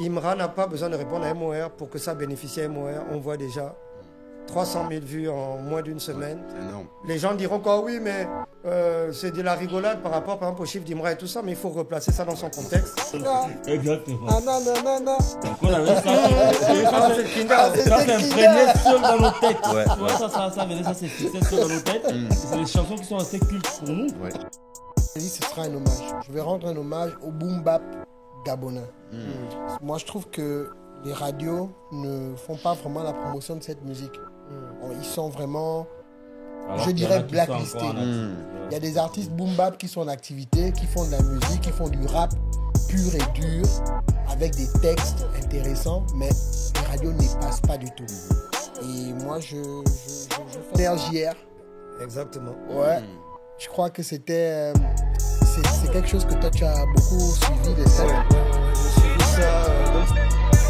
Imra n'a pas besoin de répondre à MOR pour que ça bénéficie à MOR. On voit déjà 300 000 vues en moins d'une semaine. C'est énorme. Les gens diront que oui, mais c'est de la rigolade par rapport au chiffre d'Imra et tout ça, mais il faut replacer ça dans son contexte. Exactement. Ah non, non, non, non. Donc on avait ça s'est imprégné seul dans nos têtes. Ouais, Tu vois, ça venait, ça s'est fixé seul dans nos têtes. Et c'est des chansons qui sont assez cultes pour nous. Ouais. Ce sera un hommage. Je vais rendre un hommage au boom bap gabonais. Moi, je trouve que les radios ne font pas vraiment la promotion de cette musique. Ils sont vraiment, Alors je qu'il y en dirais, a qui sont encore blacklistés. en activité. Il y a des artistes boom bap qui sont en activité, qui font de la musique, qui font du rap pur et dur, avec des textes intéressants, mais les radios n'y passent pas du tout. Et moi, je fais RJR. Exactement. Ouais. Je crois que c'était c'est quelque chose que toi tu as beaucoup suivi de ça. Ouais, j'ai suivi ça.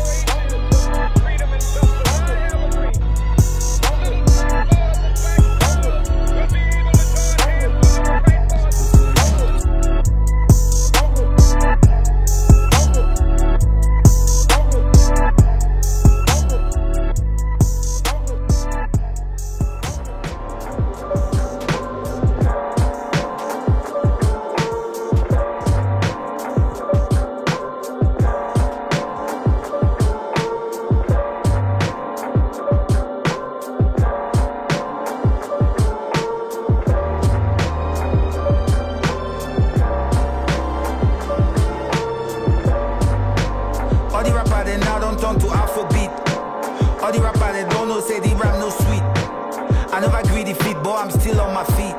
All the rapper they now don't turn to Afrobeat. All the rapper they don't know say the rap no sweet. I never greedy feet, but I'm still on my feet.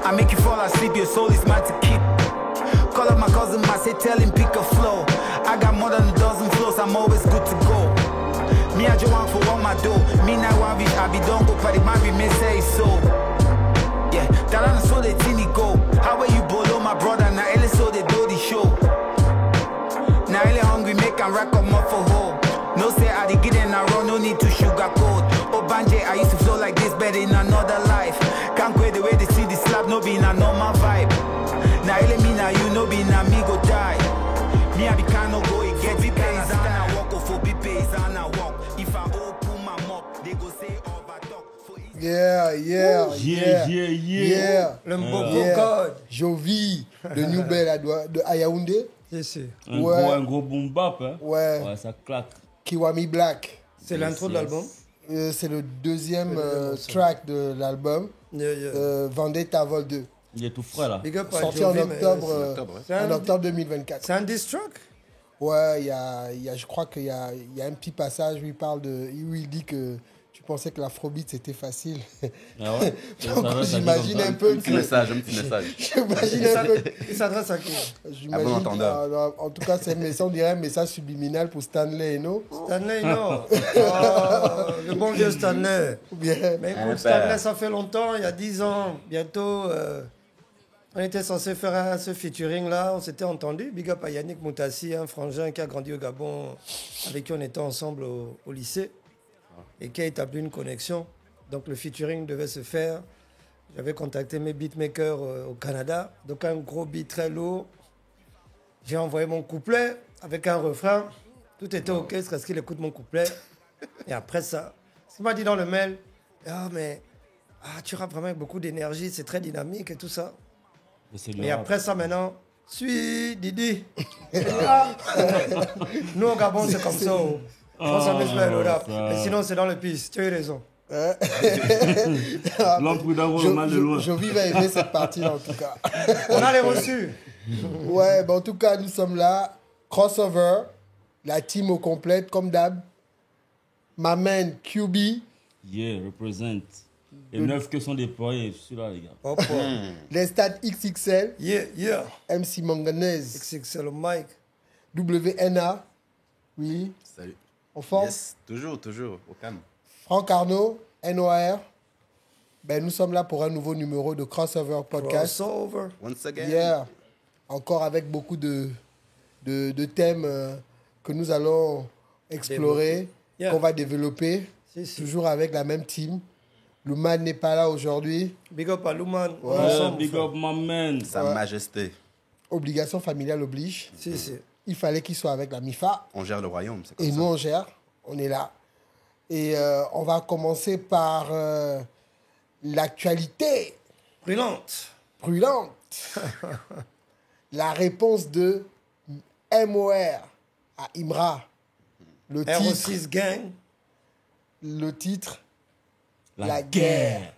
I make you fall asleep, your soul is mine to keep. Call up my cousin, I say tell him pick a flow. I got more than a dozen flows, I'm always good to go. Me I just want for one my dough. Me now want reach, I be done go for the man we may say so. Yeah, that I so they tinny go. How are you below my brother? Now Ellie so they do the show. Now really hungry, make and rack up more for home. No say I did get in a run, no need to sugarcoat. Oh Banje, I used to flow like this, but in another life. Can't quit the way they see the slap, no be in a normal vibe. Now really me, now you know be in a me go die. Me I be kind of go, it get be pays and I walk off for be pays and I walk. If I open my mouth, they go say over talk. Yeah, yeah, Yeah, yeah, yeah. Le Mboko Yeah. Code. Jovi, le New Bell de Ayaoundé. C'est Un gros boom bap. Hein. Ouais. Ouais, ça claque. Kiwami Black. l'intro de l'album. C'est le deuxième track de l'album. Yeah, yeah. Vendetta Vol 2. Il est tout frais là. Big up à Sorti en Jovi, mais octobre, c'est un- en octobre 2024. C'est un diss track. Ouais, je crois qu'il y a un petit passage où il dit que tu pensais que l'afrobeat c'était facile. Ah ouais. Donc j'imagine un peu Un petit message, un petit message. J'imagine un peu. Il s'adresse à qui? J'imagine bon entendeur. en tout cas, on dirait un message subliminal pour Stanley, non? Stanley, non. Le bon vieux Stanley. Ou bien. Mais Un écoute, père. Stanley, ça fait longtemps, il y a 10 ans, bientôt. On était censé faire ce featuring là, on s'était entendu. Big up à Yannick Moutassi, un frangin qui a grandi au Gabon, avec qui on était ensemble au lycée et qui a établi une connexion. Donc le featuring devait se faire. J'avais contacté mes beatmakers au Canada, donc un gros beat très lourd. J'ai envoyé mon couplet avec un refrain. Tout était OK, c'est parce qu'il écoute mon couplet. Et après ça, ce qu'il m'a dit dans le mail, tu rappes vraiment avec beaucoup d'énergie, c'est très dynamique et tout ça. Et après ça, maintenant, suis Didi. Nous, au Gabon, c'est comme ça. On s'amuse bien le rap. Mais sinon, c'est dans le piste. Tu as eu raison. L'homme prudent vaut le mal de loin. Jovi va aimer cette partie en tout cas. On a les reçus. Ouais, en tout cas, nous sommes là. Crossover, la team au complète, comme d'hab. Ma man QB. Yeah, represent. Les 9 que sont déployés, je suis là, les gars. Hop, hop. Les stats XXL. Yeah. MC Manganese. XXL au mic. WNA. Oui. Salut. En forme. Yes, toujours, au calme. Franck Arnaud, NOR. Ben, nous sommes là pour un nouveau numéro de Crossover Podcast. Crossover. Once again. Yeah. Encore avec beaucoup de thèmes que nous allons explorer, Yeah. qu'on va développer. Si. Toujours avec la même team. Luman n'est pas là aujourd'hui. Big up à Luman. Yeah, big up, my man. Sa Majesté. Obligation familiale oblige. Si. il fallait qu'il soit avec la MIFA. On gère le royaume, c'est comme Et ça. nous, on gère. On est là. Et on va commencer par l'actualité brûlante. La réponse de MOR à Imra. Le titre, RO6 Gang. le titre, La guerre.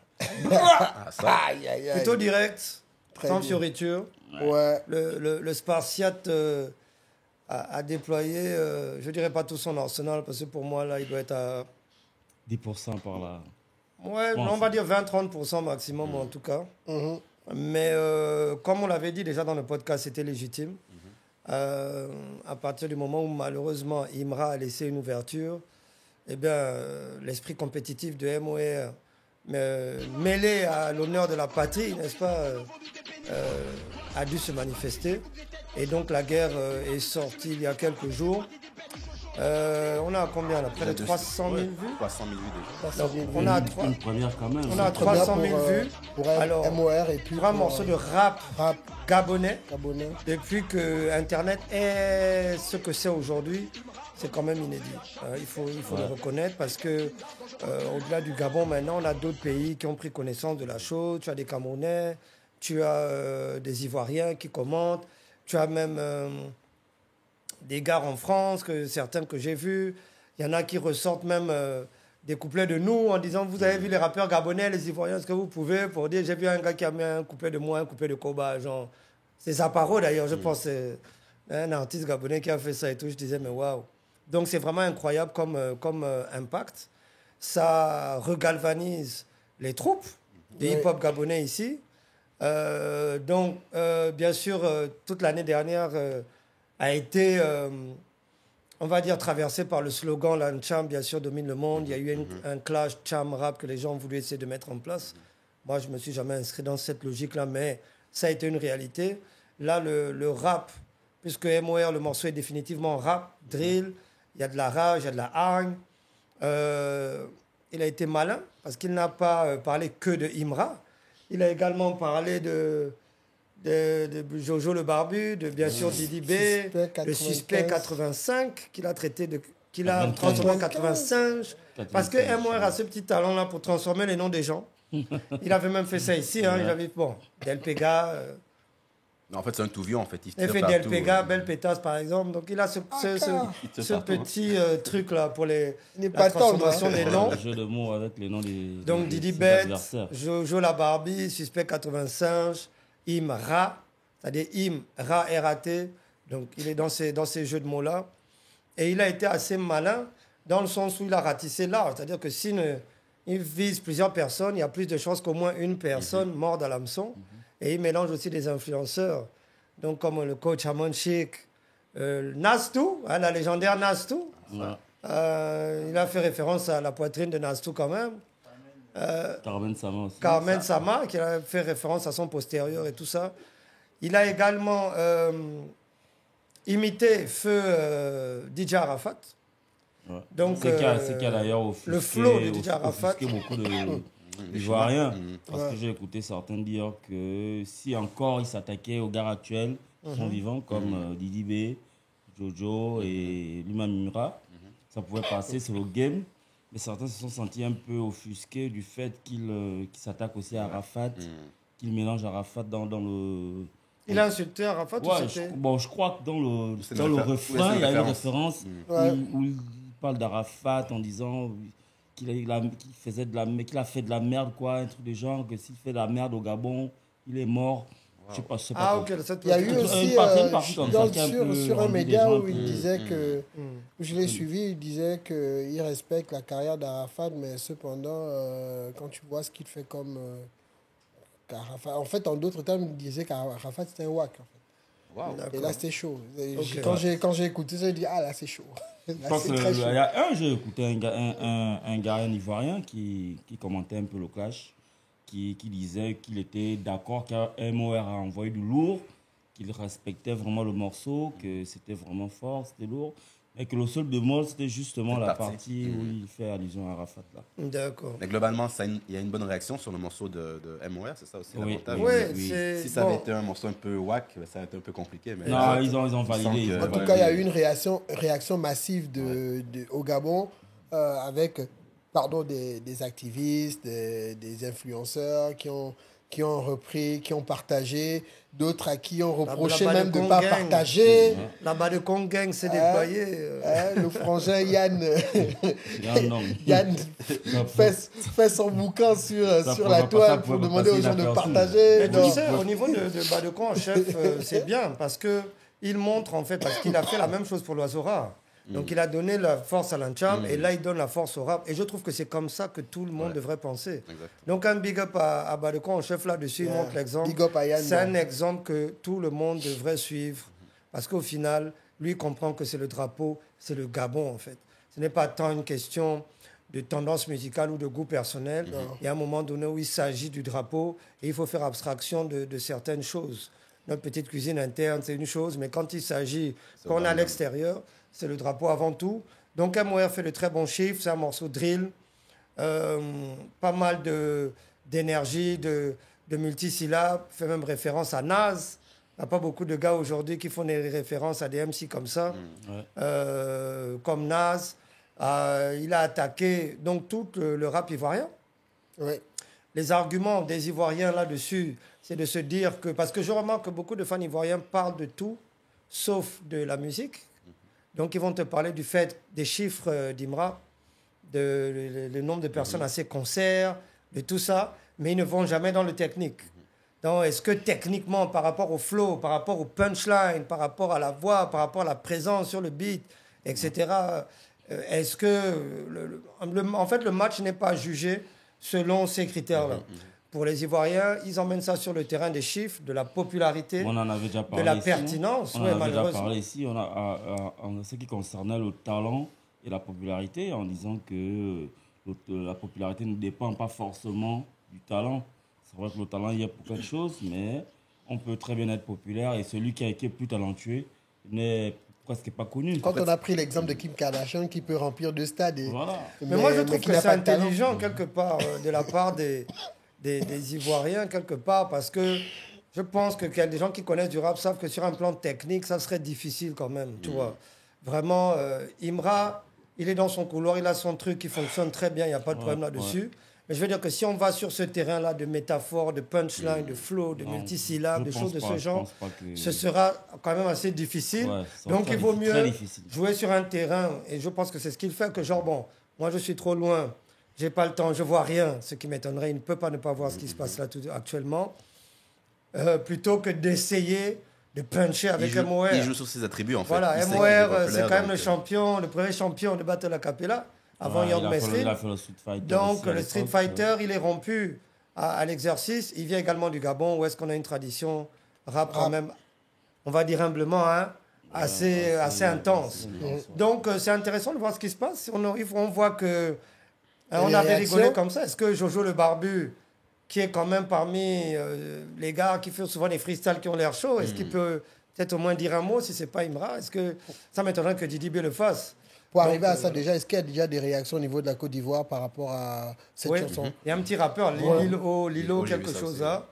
Ah, ça. Aïe, aïe, aïe. Plutôt direct, Très sans bien. fioriture. Ouais. Le Spartiate a déployé, je dirais pas tout son arsenal, parce que pour moi, là, il doit être à... 10% par là. Ouais, Bon, on va c'est- dire 20-30% maximum, en tout cas. Mhm. Mais comme on l'avait dit déjà dans le podcast, c'était légitime. À partir du moment où malheureusement Imra a laissé une ouverture, eh bien, l'esprit compétitif de MOR mêlé à l'honneur de la patrie, n'est-ce pas, a dû se manifester. Et donc la guerre est sortie il y a quelques jours. On a combien là? Près de 300 000 vues. 300 000 vues déjà. Ça, Donc, c'est bien on vu. a trois- Une première quand même. on a Très bien 300 000 vues. Pour Alors, MOR et puis pour un pour, morceau de rap rap gabonais. gabonais. Depuis que Internet est ce que c'est aujourd'hui, c'est quand même inédit. Il faut le reconnaître parce que au-delà du Gabon, maintenant, on a d'autres pays qui ont pris connaissance de la chose. Tu as des Camerounais, tu as des Ivoiriens qui commentent, tu as même des gars en France, certains que j'ai vus. Il y en a qui ressortent même des couplets de nous en disant vous avez vu les rappeurs gabonais, les Ivoiriens, est-ce que vous pouvez pour dire j'ai vu un gars qui a mis un couplet de moi, un couplet de Koba, genre c'est Zaparo d'ailleurs, je pense c'est un artiste gabonais qui a fait ça et tout. Je disais mais waouh. Donc c'est vraiment incroyable comme impact. Ça regalvanise les troupes de Oui. hip-hop gabonais ici. Donc bien sûr toute l'année dernière a été on va dire traversé par le slogan L'Ancham, bien sûr, domine le monde. Il y a eu un clash cham-rap que les gens ont voulu essayer de mettre en place. Moi, je ne me suis jamais inscrit dans cette logique-là, mais ça a été une réalité. Là, le rap, puisque MOR, le morceau est définitivement rap, drill, il y a de la rage, il y a de la hargne. Il a été malin, parce qu'il n'a pas parlé que de Imra. Il a également parlé de Jojo le Barbu, de bien sûr Didi B, Suspect le suspect 85 qu'il a traité qu'il a 95. transformé en 85. Parce que MOR a ce petit talent-là pour transformer les noms des gens. Il avait même fait ça ici. Hein, il avait, bon, Del Pega, En fait, c'est un touvion, en fait. il tire fait partout. Del Pega, Belle Pétasse par exemple. Donc il a ce tire ce partout, hein. petit truc-là pour Il n'est la pas tendre, transformation hein. des noms. Un jeu de mots avec les noms des. Donc des- Didi des Bet, adversaires. Jojo la Barbie, Suspect 85, Imra, c'est-à-dire Imra R-A-T. Donc il est dans ces jeux de mots-là. Et il a été assez malin dans le sens où il a ratissé large. C'est-à-dire que s'il vise plusieurs personnes, il y a plus de chances qu'au moins une personne morde à l'hameçon. Et il mélange aussi des influenceurs. Donc comme le coach Hamon Chic, Nastou, hein, la légendaire Nastou. Ouais. Il a fait référence à la poitrine de Nastou quand même. Carmen Sama aussi. Carmen Sama, qui a fait référence à son postérieur et tout ça. Il a également imité Feu DJ Arafat. Ouais. Donc, C'est qui a d'ailleurs offusqué, le flow de DJ Arafat. offusqué beaucoup d'Ivoiriens. Parce que j'ai écouté certains dire que si encore ils s'attaquaient aux gars actuels qui sont vivants, comme Didi B, Jojo et lui-même Imra, ça pouvait passer sur le game. Mais certains se sont sentis un peu offusqués du fait qu'il s'attaque aussi à Arafat, qu'il mélange Arafat dans le... Il a insulté Arafat ou Ouais, c'était... je crois que dans le C'est refrain, une il y a une référence. référence Ouais. où il parle d'Arafat en disant qu'il a fait de la merde, quoi, un truc de genre, que s'il fait de la merde au Gabon, il est mort. Je sais pas. Ah, ok, cette Il y a eu petite- aussi une partie comme ça qui a un peu sur un rendu média les gens où il disait que, où je l'ai suivi, il disait qu'il respecte la carrière d'Arafat, mais cependant, quand tu vois ce qu'il fait comme qu'Arafat, en fait, en d'autres termes, il disait qu'Arafat c'était un wack. En fait. Waouh. Et D'accord. là, c'était chaud. Et Ok. Quand j'ai écouté ça, j'ai dit, ah là, c'est chaud. Là, Je pense c'est que très il y chaud. a j'ai écouté un gars, un Ivoirien qui commentait un peu le clash, qui disait qu'il était d'accord car MOR a envoyé du lourd, qu'il respectait vraiment le morceau, que c'était vraiment fort, c'était lourd, Et que le seul bémol, c'était justement Cette la partie. partie où il fait allusion à Arafat. Là. D'accord. Mais globalement, il y a une bonne réaction sur le morceau de MOR, c'est ça aussi Oui, l'avantage. Oui, c'est... Si ça avait été un morceau un peu whack, ça aurait été un peu compliqué. Mais Non, ils ont validé. que- ils ont En tout validé. cas, il y a eu une réaction massive au Gabon avec des activistes, des influenceurs qui ont repris, qui ont partagé, d'autres à qui on reprochait là-bas, même le de ne pas Congang. partager. Là-bas, le Congang s'est déployé. Le frangin Yann, Non. Yann fait son bouquin sur la ça toile pour pouvait demander aux passer gens de inaperçu. partager. Mais tu Non. sais, au niveau de Badekon en chef, c'est bien parce qu'il montre en fait, parce qu'il a fait la même chose pour l'oiseau rare. Donc il a donné la force à l'Ancham et là il donne la force au rap. Et je trouve que c'est comme ça que tout le monde devrait penser. Exactement. Donc un big up à Badekon en chef là-dessus, il montre l'exemple. Big up à Yann, C'est un donc. exemple que tout le monde devrait suivre parce qu'au final, lui comprend que c'est le drapeau, c'est le Gabon en fait. Ce n'est pas tant une question de tendance musicale ou de goût personnel. Il y a un moment donné où il s'agit du drapeau et il faut faire abstraction de certaines choses. Notre petite cuisine interne, c'est une chose, mais quand il s'agit, quand on est à l'extérieur, c'est le drapeau avant tout. Donc MOR fait de très bons chiffres, c'est un morceau drill, pas mal d'énergie, de multisyllabes, fait même référence à Nas. Il n'y a pas beaucoup de gars aujourd'hui qui font des références à des MC comme ça, comme Nas. Il a attaqué donc tout le rap ivoirien. Ouais. Les arguments des Ivoiriens là-dessus, c'est de se dire que... Parce que je remarque que beaucoup de fans ivoiriens parlent de tout, sauf de la musique. Donc, ils vont te parler du fait des chiffres d'Imra, le nombre de personnes à ses concerts, de tout ça, mais ils ne vont jamais dans le technique. Donc, est-ce que techniquement, par rapport au flow, par rapport au punchline, par rapport à la voix, par rapport à la présence sur le beat, etc., est-ce que... en fait, le match n'est pas jugé selon ces critères-là. Pour les Ivoiriens, ils emmènent ça sur le terrain des chiffres, de la popularité, On en avait déjà parlé de la ici. pertinence. On en Ouais, avait déjà malheureusement. parlé ici. En ce qui concernait le talent et la popularité, en disant que la popularité ne dépend pas forcément du talent. C'est vrai que le talent y est pour quelque chose, mais on peut très bien être populaire et celui qui est plus talentueux n'est presque pas connu. Quand on a pris l'exemple de Kim Kardashian qui peut remplir 2 stades. Voilà. Mais moi, je trouve qui que n'a c'est pas de talent. intelligent, quelque part, de la part des Ivoiriens, quelque part, parce que je pense que des gens qui connaissent du rap savent que sur un plan technique, ça serait difficile quand même, tu vois. Vraiment, Imra, il est dans son couloir, il a son truc qui fonctionne très bien, il n'y a pas de problème là-dessus. Mais je veux dire que si on va sur ce terrain-là de métaphores, de punchline, de flow, de Non, multisyllabes, de je choses de pense ce pas, genre, je pense pas que- ce sera quand même assez difficile. Ouais, ça Donc sera il vaut très mieux difficile. jouer sur un terrain, et je pense que c'est ce qu'il fait, que genre, bon, moi je suis trop loin, j'ai pas le temps, je vois rien, ce qui m'étonnerait, il ne peut pas ne pas voir ce qui se passe là actuellement, plutôt que d'essayer de puncher avec MOR. Il joue sur ses attributs, en fait. Voilà, Il sait qu'il est MOR, populaire, c'est quand même donc, le champion, le premier champion de Battle Acapella, avant Ouais, Young il a fait Mesrine. le Street Fighter Donc aussi à le Street l'époque, Fighter, il est rompu à l'exercice. Il vient également du Gabon, où est-ce qu'on a une tradition rap quand même, on va dire humblement, hein, assez intense. Donc c'est intéressant de voir ce qui se passe. On voit que on les avait réactions rigolé comme ça. Est-ce que Jojo le Barbu, qui est quand même parmi les gars qui font souvent des freestyles qui ont l'air chauds, est-ce qu'il peut peut-être au moins dire un mot si c'est pas Imra? Est-ce que ça m'étonnerait que Didi B le fasse? Pour Donc, arriver à ça, déjà, est-ce qu'il y a déjà des réactions au niveau de la Côte d'Ivoire par rapport à cette Oui, chanson? il y a un petit rappeur, Lilo, Lilo, j'ai quelque vu ça chose aussi. là,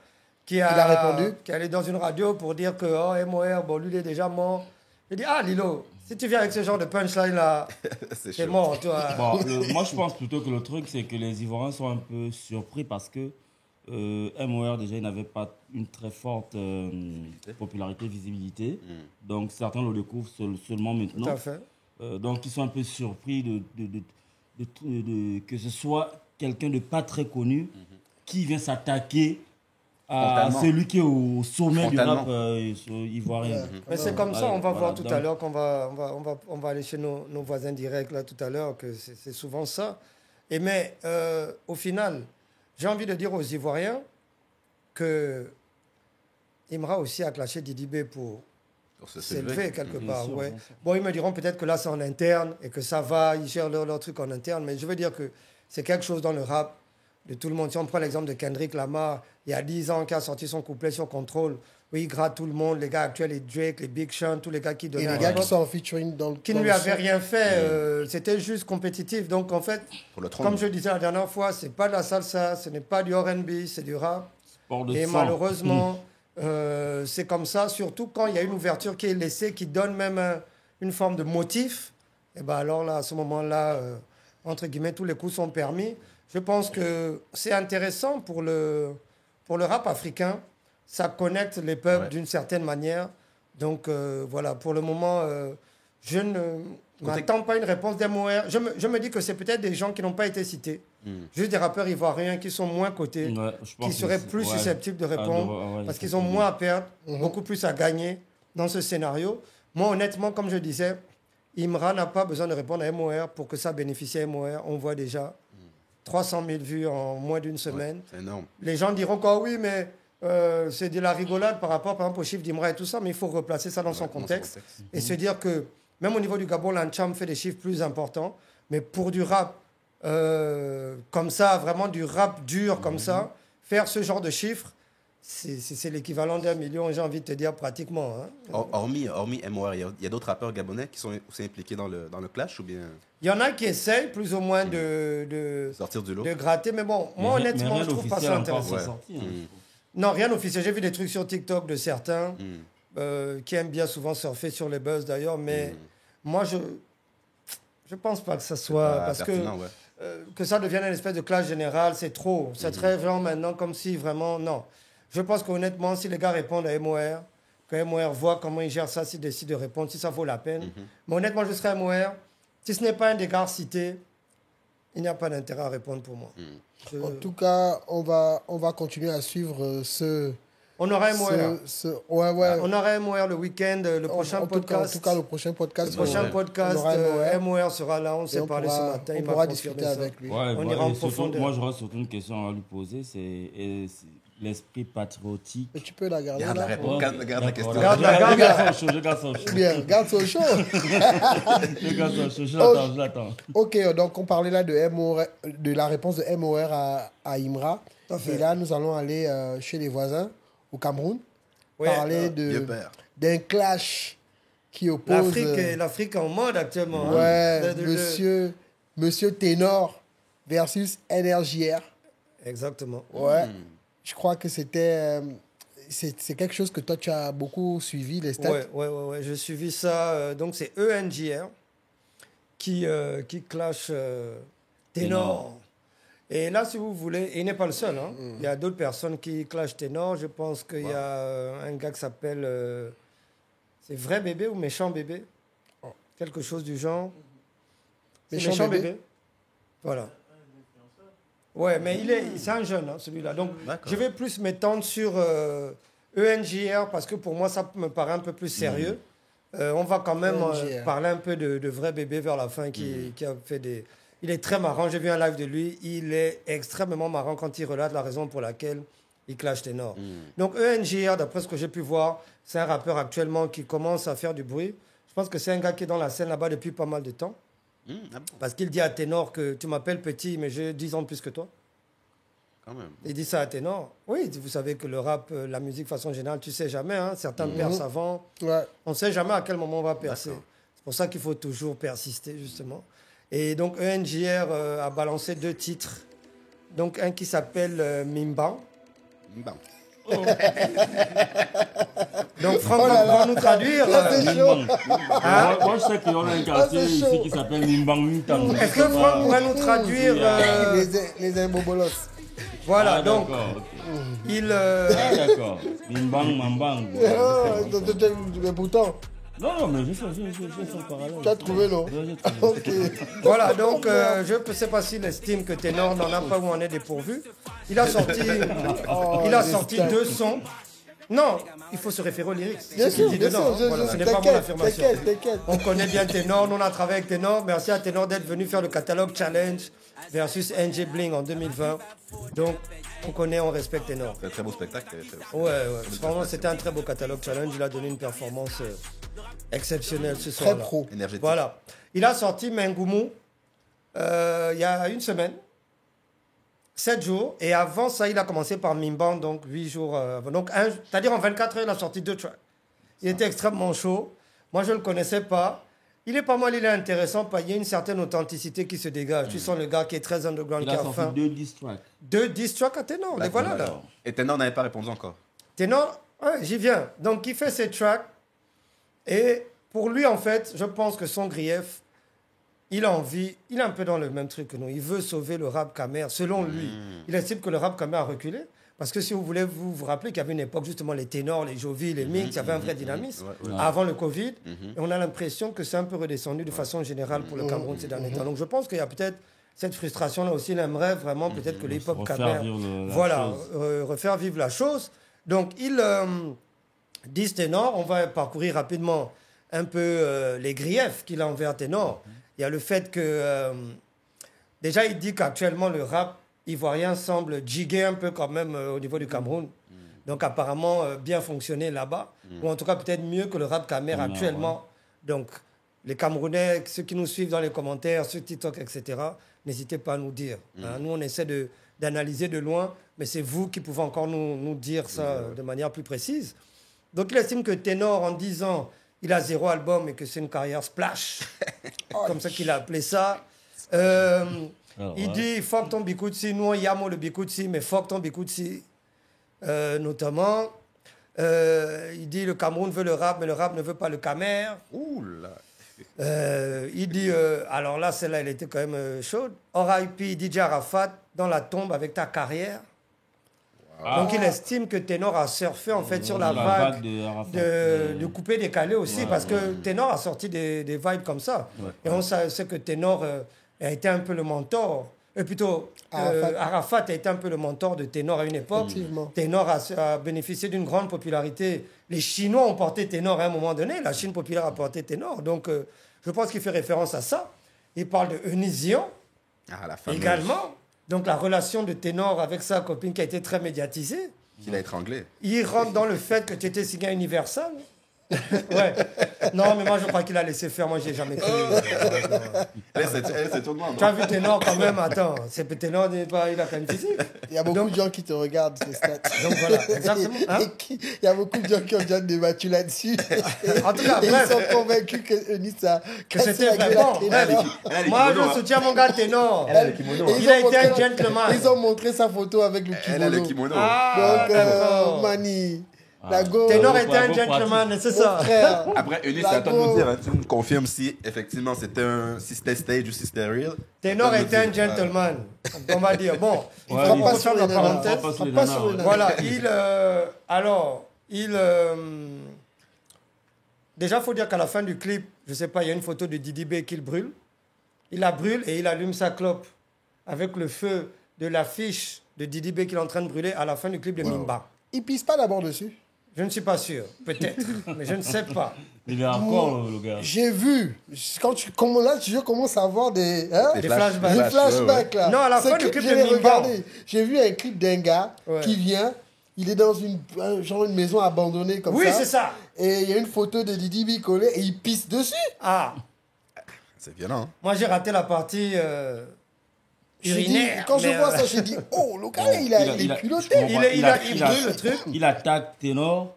Il a répondu? qui est allé dans une radio pour dire que oh, MOR, bon, lui, il est déjà mort. Il dit, ah, Lilo, si tu viens avec ce genre de punchline là, c'est t'es chaud. mort, toi. Bon, moi, je pense plutôt que le truc, c'est que les Ivoiriens sont un peu surpris parce que MOR, déjà, il n'avait pas une très forte popularité, visibilité. Donc, certains le découvrent seulement Tout maintenant. à fait. Donc, ils sont un peu surpris que ce soit quelqu'un de pas très connu qui vient s'attaquer à Frontalement. celui qui est au sommet du rap Frontalement. ivoirien. Mais c'est comme ça, Ouais, on va voilà, voir tout à donc- l'heure qu'on on va aller chez nos voisins directs là tout à l'heure, que c'est souvent ça. Mais au final, j'ai envie de dire aux Ivoiriens que Imra aussi a clashé Didi B pour Pour se s'élever quelque Bien part. sûr, Ouais. bien sûr. Bon, ils me diront peut-être que là c'est en interne et que ça va, ils gèrent leur truc en interne, mais je veux dire que c'est quelque chose dans le rap de tout le monde. Si on prend l'exemple de Kendrick Lamar, il y a 10 ans, qui a sorti son couplet sur Contrôle, où il gratte tout le monde, les gars actuels, les Drake, les Big Sean, tous les gars qui donnaient Et les gars qui sont en featuring dans le qui ne lui avaient rien fait, c'était juste compétitif. Donc en fait, comme je disais la dernière fois, c'est pas de la salsa, ce n'est pas du R&B, c'est du rap. Et malheureusement, c'est comme ça, surtout quand il y a une ouverture qui est laissée, qui donne même une forme de motif. Et ben alors là, à ce moment-là, entre guillemets, tous les coups sont permis. Je pense que c'est intéressant pour le rap africain. Ça connecte les peuples d'une certaine manière. Donc voilà, pour le moment, je ne m'attends pas une réponse d'MOR. Je me dis que c'est peut-être des gens qui n'ont pas été cités. Juste des rappeurs ivoiriens qui sont moins cotés, qui seraient plus susceptibles de répondre parce qu'ils ont moins à perdre, beaucoup plus à gagner dans ce scénario. Moi, honnêtement, comme je disais, Imra n'a pas besoin de répondre à MOR pour que ça bénéficie à MOR. On voit déjà 300 000 vues en moins d'une semaine. C'est énorme. Les gens diront que oui, mais c'est de la rigolade par rapport, par exemple, au chiffre d'Imra et tout ça, mais il faut replacer ça dans son contexte et se dire que même au niveau du Gabon, l'Ancham fait des chiffres plus importants, mais pour du rap comme ça, vraiment du rap dur comme ça, faire ce genre de chiffres, c'est l'équivalent d'1 million, j'ai envie de te dire pratiquement. Hein. Hormis MOR, il y a d'autres rappeurs gabonais qui sont aussi impliqués dans le clash ou bien... Il y en a qui essayent plus ou moins de sortir du lot, de gratter, mais bon, moi honnêtement, je trouve pas ça intéressant. Non, rien d'officiel. J'ai vu des trucs sur TikTok de certains qui aiment bien souvent surfer sur les buzz d'ailleurs, mais moi je pense pas que ça soit parce que ça devienne une espèce de clash général, c'est trop. C'est très genre maintenant comme si vraiment non. Je pense qu'honnêtement, si les gars répondent à MOR, que MOR voit comment ils gèrent ça, s'ils décident de répondre, si ça vaut la peine. Mais honnêtement, je serais MOR. Si ce n'est pas un des gars cités, il n'y a pas d'intérêt à répondre pour moi. En tout cas, on va continuer à suivre ce... On aura MOR. On aura MOR le week-end, le prochain podcast. En tout cas, le prochain podcast. MOR sera là, on s'est parlé ce matin. On pourra discuter avec lui. On ira en profondeur. Moi, j'aurais surtout une question à lui poser, c'est l'esprit patriotique. Mais tu peux la garder là. Garde la question. Je garde son chaud. Bien, garde son chaud. Je garde son chaud, je l'attends. Ok, donc on parlait là de la réponse de MOR à Imra. Et là, nous allons aller chez les voisins, au Cameroun, parler d'un clash qui oppose... L'Afrique en mode actuellement. Ouais, monsieur Ténor versus NRJR. Exactement. Ouais. Je crois que c'est quelque chose que toi, tu as beaucoup suivi, les stats. Ouais. J'ai suivi ça. Donc, c'est ENJR qui clash Ténor. Et là, si vous voulez, il n'est pas le seul. Hein. Il y a d'autres personnes qui clashent Ténor. Je pense qu'il y a un gars qui s'appelle... c'est Vrai Bébé ou Méchant Bébé? Quelque chose du genre. Méchant Bébé. Voilà. Ouais, mais c'est un jeune, hein, celui-là. Donc, je vais plus m'étendre sur ENJR parce que pour moi, ça me paraît un peu plus sérieux. On va quand même parler un peu de Vrai Bébé vers la fin qui a fait des... Il est très marrant. J'ai vu un live de lui. Il est extrêmement marrant quand il relate la raison pour laquelle il clash Ténor. Donc, ENJR, d'après ce que j'ai pu voir, c'est un rappeur actuellement qui commence à faire du bruit. Je pense que c'est un gars qui est dans la scène là-bas depuis pas mal de temps. Parce qu'il dit à Ténor que tu m'appelles petit, mais j'ai 10 ans de plus que toi. Quand même. Il dit ça à Ténor. Oui, vous savez que le rap, la musique de façon générale, tu sais jamais. Hein, certains percent avant. Ouais. On ne sait jamais à quel moment on va percer. C'est pour ça qu'il faut toujours persister, justement. Et donc, ENJR a balancé 2 titres. Donc, un qui s'appelle Mimban. Donc, Franck va nous traduire. C'est chaud. Moi, je sais qu'il y a un quartier ici qui s'appelle Mimbang Mintang. Est-ce que Franck pourrait nous traduire les imbobolos? Voilà, donc, il... d'accord. Mimbang, Mambang. Mais pourtant... Non, mais je fais son parallèle. Tu as trouvé, non? Ok. Voilà, donc, je ne sais pas s'il estime que Ténor n'en a pas où on est dépourvu. Il a sorti 2 sons. Non, il faut se référer aux lyrics. Bien sûr, voilà, ce n'est pas mon affirmation. T'inquiète. On connaît bien Ténor, nous on a travaillé avec Ténor. Merci à Ténor d'être venu faire le catalogue Challenge versus NJ Bling en 2020. Donc, on connaît, on respecte Ténor. C'est un très beau spectacle. Ouais. Vraiment, c'était un très beau catalogue Challenge. Il a donné une performance exceptionnelle ce soir-là. Très pro. Énergétique. Voilà. Il a sorti Mengoumou il y a une semaine. 7 jours. Et avant ça, il a commencé par Mimban, donc 8 jours. Donc, c'est-à-dire en 24 heures, il a sorti 2 tracks. Il était extrêmement chaud. Moi, je ne le connaissais pas. Il est pas mal, il est intéressant, parce qu'il y a une certaine authenticité qui se dégage. Tu sens le gars qui est très underground, Il a sorti 2 diss tracks. 2 diss tracks à Ténor, les voilà là. Et Ténor n'avait pas répondu encore. Ténor, ouais, j'y viens. Donc, il fait ses tracks. Et pour lui, en fait, je pense que son grief, il a envie, il est un peu dans le même truc que nous. Il veut sauver le rap Khmer, selon lui. Il estime que le rap Khmer a reculé. Parce que si vous voulez vous rappeler qu'il y avait une époque, justement, les ténors, les Jovi, les Mix, il y avait un vrai dynamisme avant le Covid. Et on a l'impression que c'est un peu redescendu de façon générale pour le Cameroun ces derniers temps. Donc je pense qu'il y a peut-être cette frustration-là aussi. Il aimerait vraiment peut-être que le hip-hop Khmer, refaire vivre la chose. Donc il dit Ténor, on va parcourir rapidement un peu les griefs qu'il a envers Ténor. Il y a le fait que, déjà il dit qu'actuellement le rap ivoirien semble jiguer un peu quand même au niveau du Cameroun. Donc apparemment bien fonctionner là-bas. Ou en tout cas peut-être mieux que le rap Khmer actuellement. Donc les Camerounais, ceux qui nous suivent dans les commentaires, sur TikTok, etc., n'hésitez pas à nous dire. Nous on essaie d'analyser de loin, mais c'est vous qui pouvez encore nous dire ça de manière plus précise. Donc il estime que Ténor, en 10 ans, il a 0 album et que c'est une carrière splash, comme ça qu'il a appelé ça. Il dit fuck ton Bikutsi, nous on yamo le Bikutsi, mais fuck ton Bikutsi, notamment. Il dit le Cameroun veut le rap, mais le rap ne veut pas le Khmer. Ouh là. Il dit, alors là, celle-là, elle était quand même chaude. R.I.P. DJ Arafat, dans la tombe avec ta carrière. Donc il estime que Ténor a surfé en fait sur la vague de couper décalé aussi, parce que Ténor a sorti des vibes comme ça. Et on sait que Ténor a été un peu le mentor, plutôt Arafat a été un peu le mentor de Ténor à une époque. Ténor a bénéficié d'une grande popularité. Les Chinois ont porté Ténor à un moment donné, la Chine populaire a porté Ténor. Donc je pense qu'il fait référence à ça. Il parle de Eunizion également. Donc la relation de Ténor avec sa copine qui a été très médiatisée. Qu'il a étranglé. Il rentre dans le fait que tu étais signé à Universal. Ouais. Non, mais moi je crois qu'il a laissé faire. Moi, j'ai jamais cru. C'est tout le monde. Tu as vu Ténor quand même. Attends, c'est Ténor, il a quand même physique. Il y a beaucoup de gens qui te regardent, ces stats. Donc voilà, exactement. Hein? Il y a beaucoup de gens qui ont déjà débattu là-dessus. En tout cas, ils sont convaincus que Eunice a c'était vraiment. Moi, je soutiens mon gars Ténor. Il a été un gentleman. Ils ont montré sa photo avec le kimono. Elle a le kimono. Donc, Mani. Ténor était un gentleman, c'est ça. Après, Eunice, c'est à toi de nous dire, hein, tu nous confirmes si effectivement c'était stage ou si c'était real. Ténor était un gentleman. On va dire, bon, il faut pas sur la parenthèse. Voilà, déjà, il faut dire qu'à la fin du clip, je ne sais pas, il y a une photo de Didi B qu'il brûle. Il la brûle et il allume sa clope avec le feu de l'affiche de Didi B qu'il est en train de brûler à la fin du clip de Mimba. Il pisse pas d'abord dessus? Je ne suis pas sûr, peut-être, mais je ne sais pas. Il est encore le gars. J'ai vu. Tu commences à avoir des flashbacks. Des flashbacks là. Non, à la fin du clip de Mimba. J'ai vu un clip d'un gars qui vient. Il est dans une maison abandonnée comme ça. Oui, c'est ça. Et il y a une photo de Didi B collée et il pisse dessus. Ah. C'est violent. Hein? Moi, j'ai raté la partie urinaire. Quand je vois ça, j'ai dit, oh, le gars, il est culotté. Il brûle le truc. Il attaque Ténor,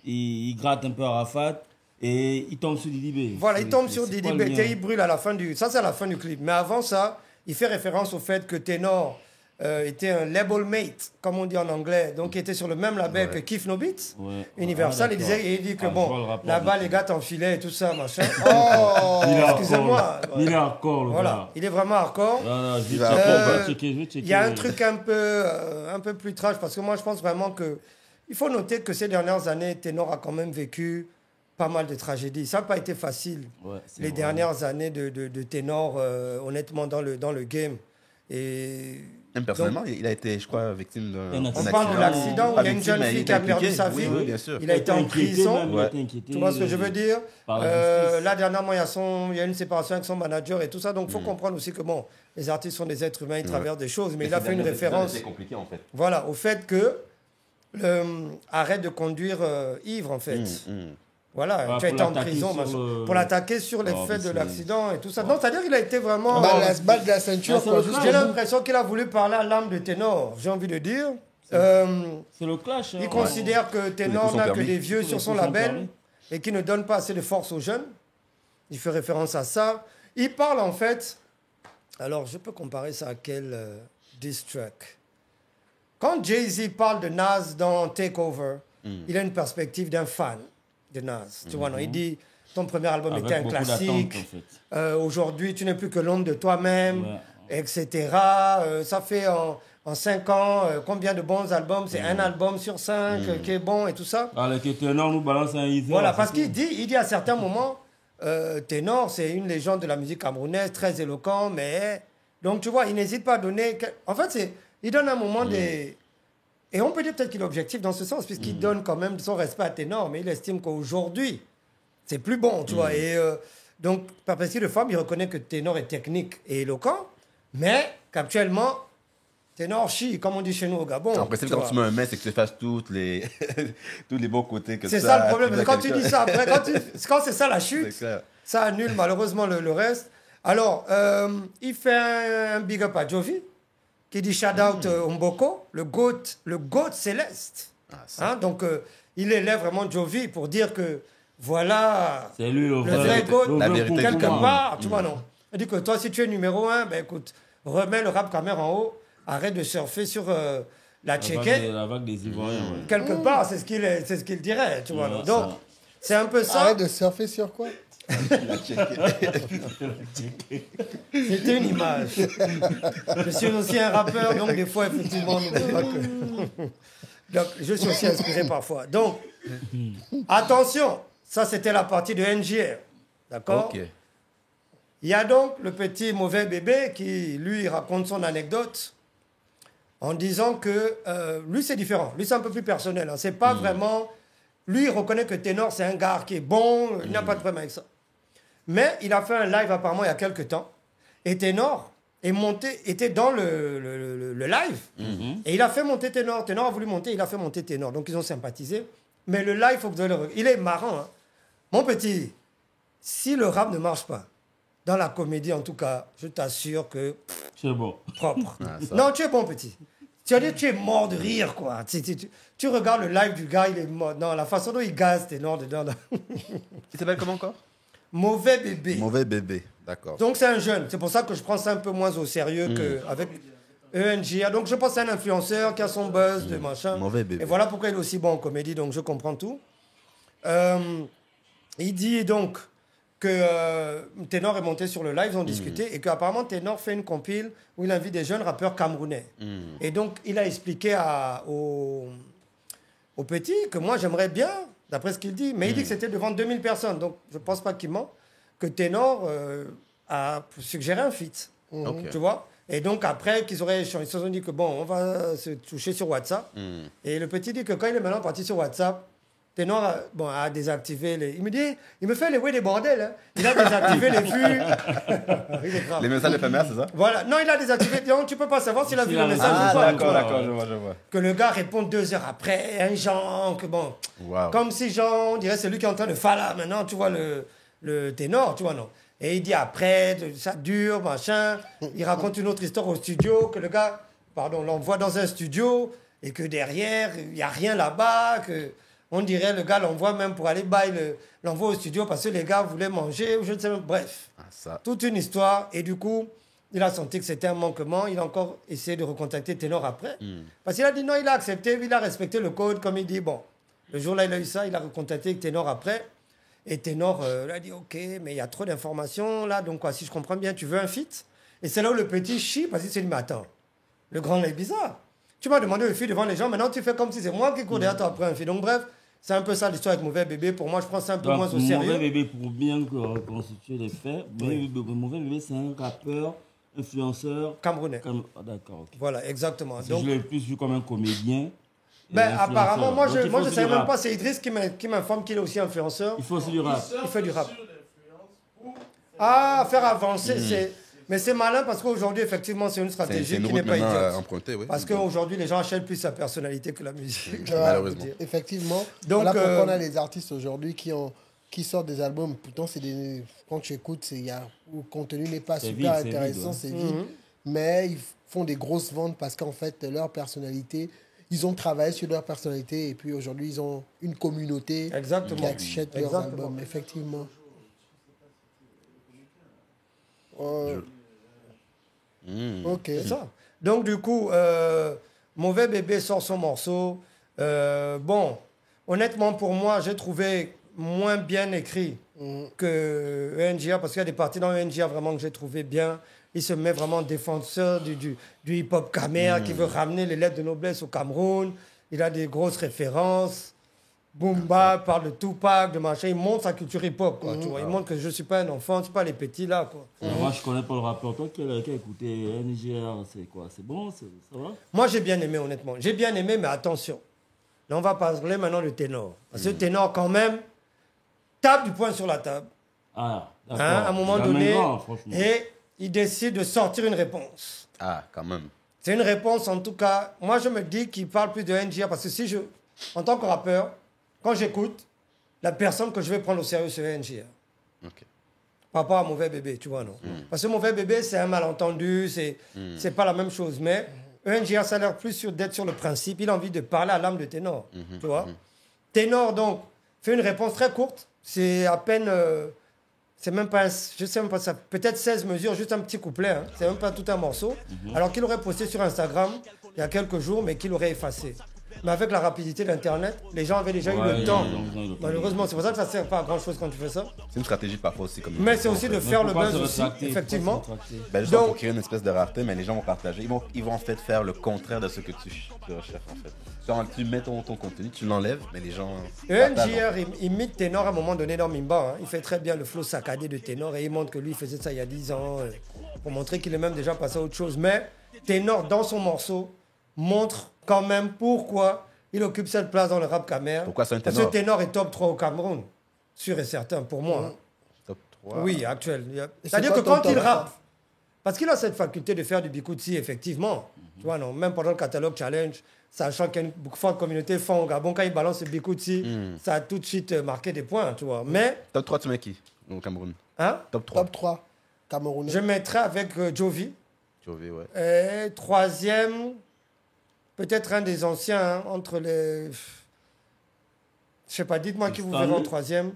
il gratte un peu Arafat et il tombe sur Didi B. Voilà, il tombe sur Didi B. Il brûle à la fin du... Ça, c'est à la fin du clip. Mais avant ça, il fait référence au fait que Ténor était un label mate, comme on dit en anglais. Donc, il était sur le même label que Kif No Beats, Universal. Il dit que là-bas, les gars t'enfilaient et tout ça, machin. Oh, excusez-moi. Il est hardcore, le gars. Il est vraiment hardcore. Je vais checker. Il y a un truc un peu plus trash, parce que moi, je pense vraiment que il faut noter que ces dernières années, Ténor a quand même vécu pas mal de tragédies. Ça n'a pas été facile, les dernières années de Ténor, honnêtement, dans le game. Et... Même personnellement, il a été, je crois, victime d'un accident. On parle de l'accident où il y a une jeune fille qui a perdu sa vie. Oui, bien sûr. Il a été en prison. Tu vois ce que je veux dire? Là, dernièrement, il y a une séparation avec son manager et tout ça. Donc, il faut comprendre aussi que, bon, les artistes sont des êtres humains, ils traversent des choses. Mais il a fait une référence en fait. Voilà, au fait que arrête de conduire ivre, en fait. Voilà, tu as été en prison pour l'attaquer sur les faits de l'accident et tout ça. Non, c'est-à-dire qu'il a été vraiment... la balle de la ceinture, quoi. J'ai l'impression qu'il a voulu parler à l'âme de Ténor, j'ai envie de dire. C'est le clash. Il considère que Ténor n'a que des vieux sur son label et qu'il ne donne pas assez de force aux jeunes. Il fait référence à ça. Il parle en fait... Alors, je peux comparer ça à quel diss track? Quand Jay-Z parle de Nas dans Takeover, il a une perspective d'un fan de Nas. Tu vois, non? Il dit, ton premier album était un classique. En fait. Aujourd'hui, tu n'es plus que l'ombre de toi-même, etc. Ça fait en 5 ans, combien de bons albums? C'est un album sur 5 qui est bon et tout ça. Alors que Ténor nous balance un easy. Voilà, parce qu'il dit à certains moments, Ténor, c'est une légende de la musique camerounaise, très éloquent, mais... Donc, tu vois, il n'hésite pas à donner... En fait, il donne un moment des... Et on peut dire peut-être qu'il est objectif dans ce sens, puisqu'il donne quand même son respect à Ténor, mais il estime qu'aujourd'hui, c'est plus bon, tu vois. Et donc, par perspective de femme, il reconnaît que Ténor est technique et éloquent, mais qu'actuellement, Ténor chie, comme on dit chez nous au Gabon. En principe, quand tu mets un mais, c'est que tu fasses tous les bons côtés que c'est ça le problème, parce que quand tu dis ça, après, quand c'est ça la chute, ça annule malheureusement le reste. Alors, il fait un big up à Jovi, qui dit shout out Mboko, le GOAT céleste. Donc, il élève vraiment Jovi pour dire que voilà, c'est lui, le vrai GOAT, la vérité quelque part, tu vois, non. Il dit que toi, si tu es numéro 1, ben écoute, remets le rap caméra en haut, arrête de surfer sur la tchéquette. La vague des Ivoiriens, Quelque part, c'est ce qu'il dirait, tu vois. Non. Donc, c'est un peu ça. Arrête de surfer sur quoi? C'était une image. Je suis aussi un rappeur, donc des fois, effectivement, n'oubliez pas que... Donc, je suis aussi inspiré parfois. Donc, attention, ça, c'était la partie de NJR. D'accord? Ok. Il y a donc le petit mauvais bébé qui, lui, raconte son anecdote en disant que lui, c'est différent. Lui, c'est un peu plus personnel. Hein. C'est pas vraiment... Lui, il reconnaît que Ténor, c'est un gars qui est bon. Il n'a pas de problème avec ça. Mais il a fait un live apparemment il y a quelques temps. Et Ténor était dans le live. Et il a fait monter Ténor. Ténor a voulu monter, il a fait monter Ténor. Donc ils ont sympathisé. Mais le live, il faut que vous le regardiez. Il est marrant. Hein. Mon petit, si le rap ne marche pas, dans la comédie en tout cas, je t'assure que... C'est bon. Propre. Non, tu es bon petit. Tu es mort de rire, quoi. Tu regardes le live du gars, il est mort. Non, la façon dont il gaze Ténor dedans. Il s'appelle comment encore? Mauvais bébé. Mauvais bébé, d'accord. Donc c'est un jeune. C'est pour ça que je prends ça un peu moins au sérieux qu'avec ENJA. Donc je pense que c'est un influenceur qui a son buzz de machin. Mauvais bébé. Et voilà pourquoi il est aussi bon en comédie, donc je comprends tout. Il dit donc que Ténor est monté sur le live, ils ont discuté, et qu'apparemment Ténor fait une compile où il invite des jeunes rappeurs camerounais. Et donc il a expliqué au petit que moi j'aimerais bien, d'après ce qu'il dit, mais il dit que c'était devant 2000 personnes, donc je ne pense pas qu'il ment, que Ténor a suggéré un feat, tu vois. Et donc après qu'ils auraient échangé, ils se sont dit que bon, on va se toucher sur WhatsApp. Et le petit dit que quand il est maintenant parti sur WhatsApp, Ténor a désactivé les... Il me fait les ouais des bordels. Hein. Il a désactivé les vues. Il est grave. Les messages éphémères, c'est ça? Voilà. Non, il a désactivé. Non, tu ne peux pas savoir s'il a vu le message ou pas. D'accord, je vois. Que le gars répond 2 heures après. Un Jean, que bon... Wow. Comme si Jean, on dirait c'est lui qui est en train de faire là. Maintenant, tu vois le Ténor, tu vois, non. Et il dit après, ça dure, machin. Il raconte une autre histoire au studio, que le gars, l'envoie dans un studio et que derrière, il n'y a rien là-bas, que... On dirait le gars l'envoie même pour aller l'envoie au studio parce que les gars voulaient manger ou je ne sais même. Bref, toute une histoire. Et du coup, il a senti que c'était un manquement. Il a encore essayé de recontacter Ténor après. Parce qu'il a dit non, il a accepté, il a respecté le code. Comme il dit, bon, le jour-là, il a eu ça, il a recontacté Ténor après. Et Ténor il a dit, ok, mais il y a trop d'informations là. Donc, quoi, si je comprends bien, tu veux un feat? Et c'est là où le petit chie parce qu'il s'est dit, mais attends, le grand est bizarre. Tu m'as demandé le feat devant les gens, maintenant tu fais comme si c'est moi qui cours derrière toi après un feat. Donc, bref. C'est un peu ça l'histoire avec Mauvais Bébé. Pour moi, je prends ça un peu moins au sérieux. Mauvais Bébé, pour bien reconstituer les faits, Mauvais Bébé, c'est un rappeur, influenceur... Camerounais. D'accord, ok. Voilà, exactement. Donc, je l'ai plus vu comme un comédien. Apparemment, moi, je ne savais même pas. C'est Idriss qui m'informe qu'il est aussi influenceur. Il faut aussi du rap. Il fait du rap. Ah, faire avancer, c'est... Mais c'est malin parce qu'aujourd'hui, effectivement, c'est une stratégie qui n'est pas idiote. Empruntée, oui. Parce qu'aujourd'hui, les gens achètent plus sa personnalité que la musique. Malheureusement. Effectivement. Donc, voilà pourquoi on a des artistes aujourd'hui qui sortent des albums. Pourtant, quand tu écoutes, le contenu n'est pas super intéressant, c'est vide. Mais ils font des grosses ventes parce qu'en fait, leur personnalité, ils ont travaillé sur leur personnalité et puis aujourd'hui, ils ont une communauté qui achète leurs albums. Effectivement. Ok. C'est ça. Donc, du coup, Mauvais Bébé sort son morceau. Bon, honnêtement, pour moi, j'ai trouvé moins bien écrit que ENJA, parce qu'il y a des parties dans ENJA vraiment que j'ai trouvé bien. Il se met vraiment défenseur du hip-hop camère qui veut ramener les lettres de noblesse au Cameroun. Il a des grosses références. Boomba parle de Tupac, de machin. Il montre sa culture hip-hop, quoi. Tu vois. Il montre que je ne suis pas un enfant, c'est pas les petits là, quoi. Moi, je connais pas le rappeur. Toi qui as écouté NGR, c'est quoi? C'est bon? Ça va? Moi, j'ai bien aimé, honnêtement. J'ai bien aimé, mais attention. Là, on va parler maintenant de ténor. Parce que ténor, quand même, tape du poing sur la table. Ah, d'accord. À un moment donné, franchement. et il décide de sortir une réponse. Ah, quand même. C'est une réponse, en tout cas. Moi, je me dis qu'il parle plus de NGR parce que en tant que rappeur, quand j'écoute, la personne que je vais prendre au sérieux, c'est NGR. Ok. Par rapport à Mauvais Bébé, tu vois, non? Parce que Mauvais Bébé, c'est un malentendu, c'est pas la même chose. Mais NGR, ça a l'air plus d'être sur le principe. Il a envie de parler à l'âme de ténor, tu vois? Ténor, donc, fait une réponse très courte. C'est à peine... c'est même pas, je sais même pas ça, peut-être 16 mesures, juste un petit couplet, hein. C'est même pas tout un morceau. Alors qu'il aurait posté sur Instagram il y a quelques jours, mais qu'il aurait effacé. Mais avec la rapidité d'Internet, les gens avaient déjà eu le temps. Malheureusement, c'est pour ça que ça ne sert pas à grand-chose quand tu fais ça. C'est une stratégie parfois aussi. Comme mais c'est aussi de faire le buzz aussi, effectivement. Ben, juste pour créer une espèce de rareté, mais les gens vont partager. Ils vont en fait faire le contraire de ce que tu recherches en fait. Quand tu mets ton contenu, tu l'enlèves, mais les gens... NGR imite Ténor à un moment donné dans Mimba. Hein. Il fait très bien le flow saccadé de Ténor et il montre que lui, il faisait ça il y a 10 ans pour montrer qu'il est même déjà passé à autre chose. Mais Ténor, dans son morceau, montre quand même pourquoi il occupe cette place dans le rap camère. Pourquoi c'est un ténor? Parce que Ténor est top 3 au Cameroun. Sûr et certain, pour moi. Hein. Top 3? Oui, actuel. C'est-à-dire que quand il rappe, parce qu'il a cette faculté de faire du bikutsi, effectivement. Tu vois, non, même pendant le catalogue challenge, sachant qu'il y a une forte communauté fond au Gabon, quand il balance le bikutsi, ça a tout de suite marqué des points, tu vois. Mais... Top 3, tu mets qui au Cameroun? Hein? Top 3. Top 3, Camerounais. Je mettrais avec Jovi. Jovi, ouais. Et troisième, peut-être un des anciens, hein, entre les... Je sais pas, dites-moi qui vous verrez en troisième.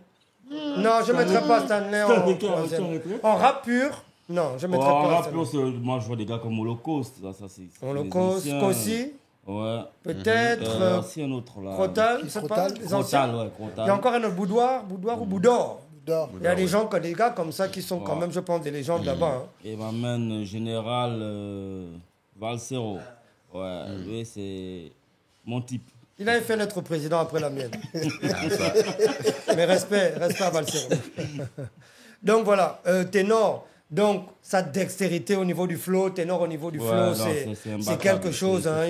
Non, je ne mettrais pas Stanley en troisième. En rap pur, non, je ne mettrais pas Stanley. Moi, je vois des gars comme Holocauste. Holocauste, Kossi. Ouais. Peut-être. Aussi un autre là. Crotal, je sais pas. Crotal, ouais, Il y a encore un Boudoir ou Boudor. Il y a des gens, des gars comme ça qui sont quand même, je pense, des légendes là-bas. Hein. Et m'amène Général Valsero. Ouais, lui, c'est mon type. Il avait fait notre président après la mienne. Mais respect à Valsero. Donc voilà, ténor. Donc, sa dextérité au niveau du flow, ténor au niveau du flow, c'est quelque chose. Hein.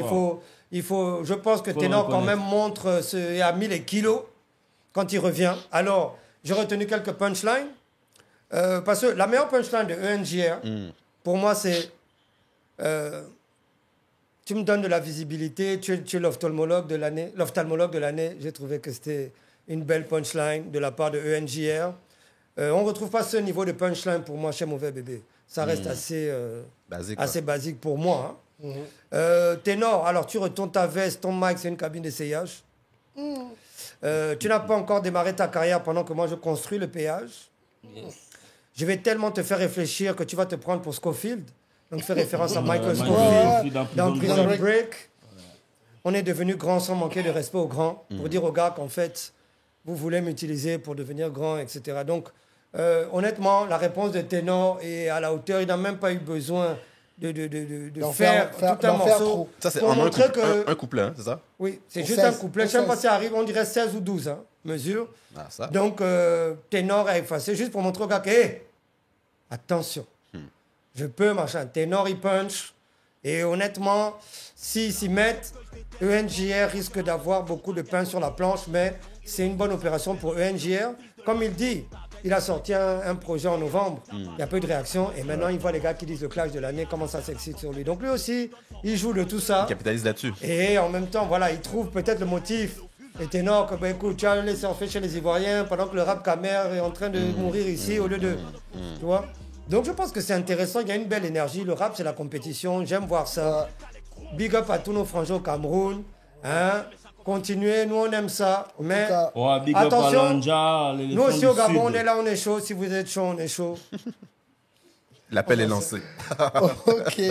Il faut, je pense que ténor quand même montre et a mis les kilos quand il revient. Alors, j'ai retenu quelques punchlines. Parce que la meilleure punchline de ENJR, pour moi, c'est tu me donnes de la visibilité, tu es l'ophtalmologue de l'année. J'ai trouvé que c'était une belle punchline de la part de ENJR. On ne retrouve pas ce niveau de punchline pour moi chez Mauvais Bébé. Ça reste assez basique pour moi. Hein. Ténor, alors tu retournes ta veste, ton mic, c'est une cabine d'essayage. Tu n'as pas encore démarré ta carrière pendant que moi je construis le péage. Je vais tellement te faire réfléchir que tu vas te prendre pour Scofield. Donc fais référence à Michael Scofield dans Prison Break. On est devenu grand sans manquer de respect aux grands. Pour dire aux gars qu'en fait, vous voulez m'utiliser pour devenir grand, etc. Donc, honnêtement, la réponse de Ténor est à la hauteur. Il n'a même pas eu besoin de faire tout un morceau. Ça, c'est pour montrer un couplet, hein, c'est ça? Oui, c'est juste un couplet. Je ne sais pas si ça arrive, on dirait 16 ou 12 hein, mesures. Ah, ça. Donc, Ténor a effacé juste pour montrer au gars que, hey, attention, je peux, machin. Ténor, il punch. Et honnêtement, s'ils s'y mettent, ENJR risque d'avoir beaucoup de pain sur la planche, mais c'est une bonne opération pour ENJR. Comme il dit, Il a sorti un projet en novembre. Il y a peu de réactions. Et maintenant, il voit les gars qui disent le clash de l'année, comment ça s'excite sur lui. Donc lui aussi, il joue de tout ça. Il capitalise là-dessus. Et en même temps, voilà, il trouve peut-être le motif. Les ténors, que écoute, tu as laissé en fait chez les Ivoiriens pendant que le rap Camer est en train de mourir ici au lieu de. Tu vois? Donc je pense que c'est intéressant. Il y a une belle énergie. Le rap, c'est la compétition. J'aime voir ça. Big up à tous nos frangins au Cameroun. Hein? Continuez, nous on aime ça. Mais Ouais, big up à attention, Lanja, nous aussi au Gabon, on est là, on est chaud. Si vous êtes chaud, on est chaud. L'appel est lancé. Ok.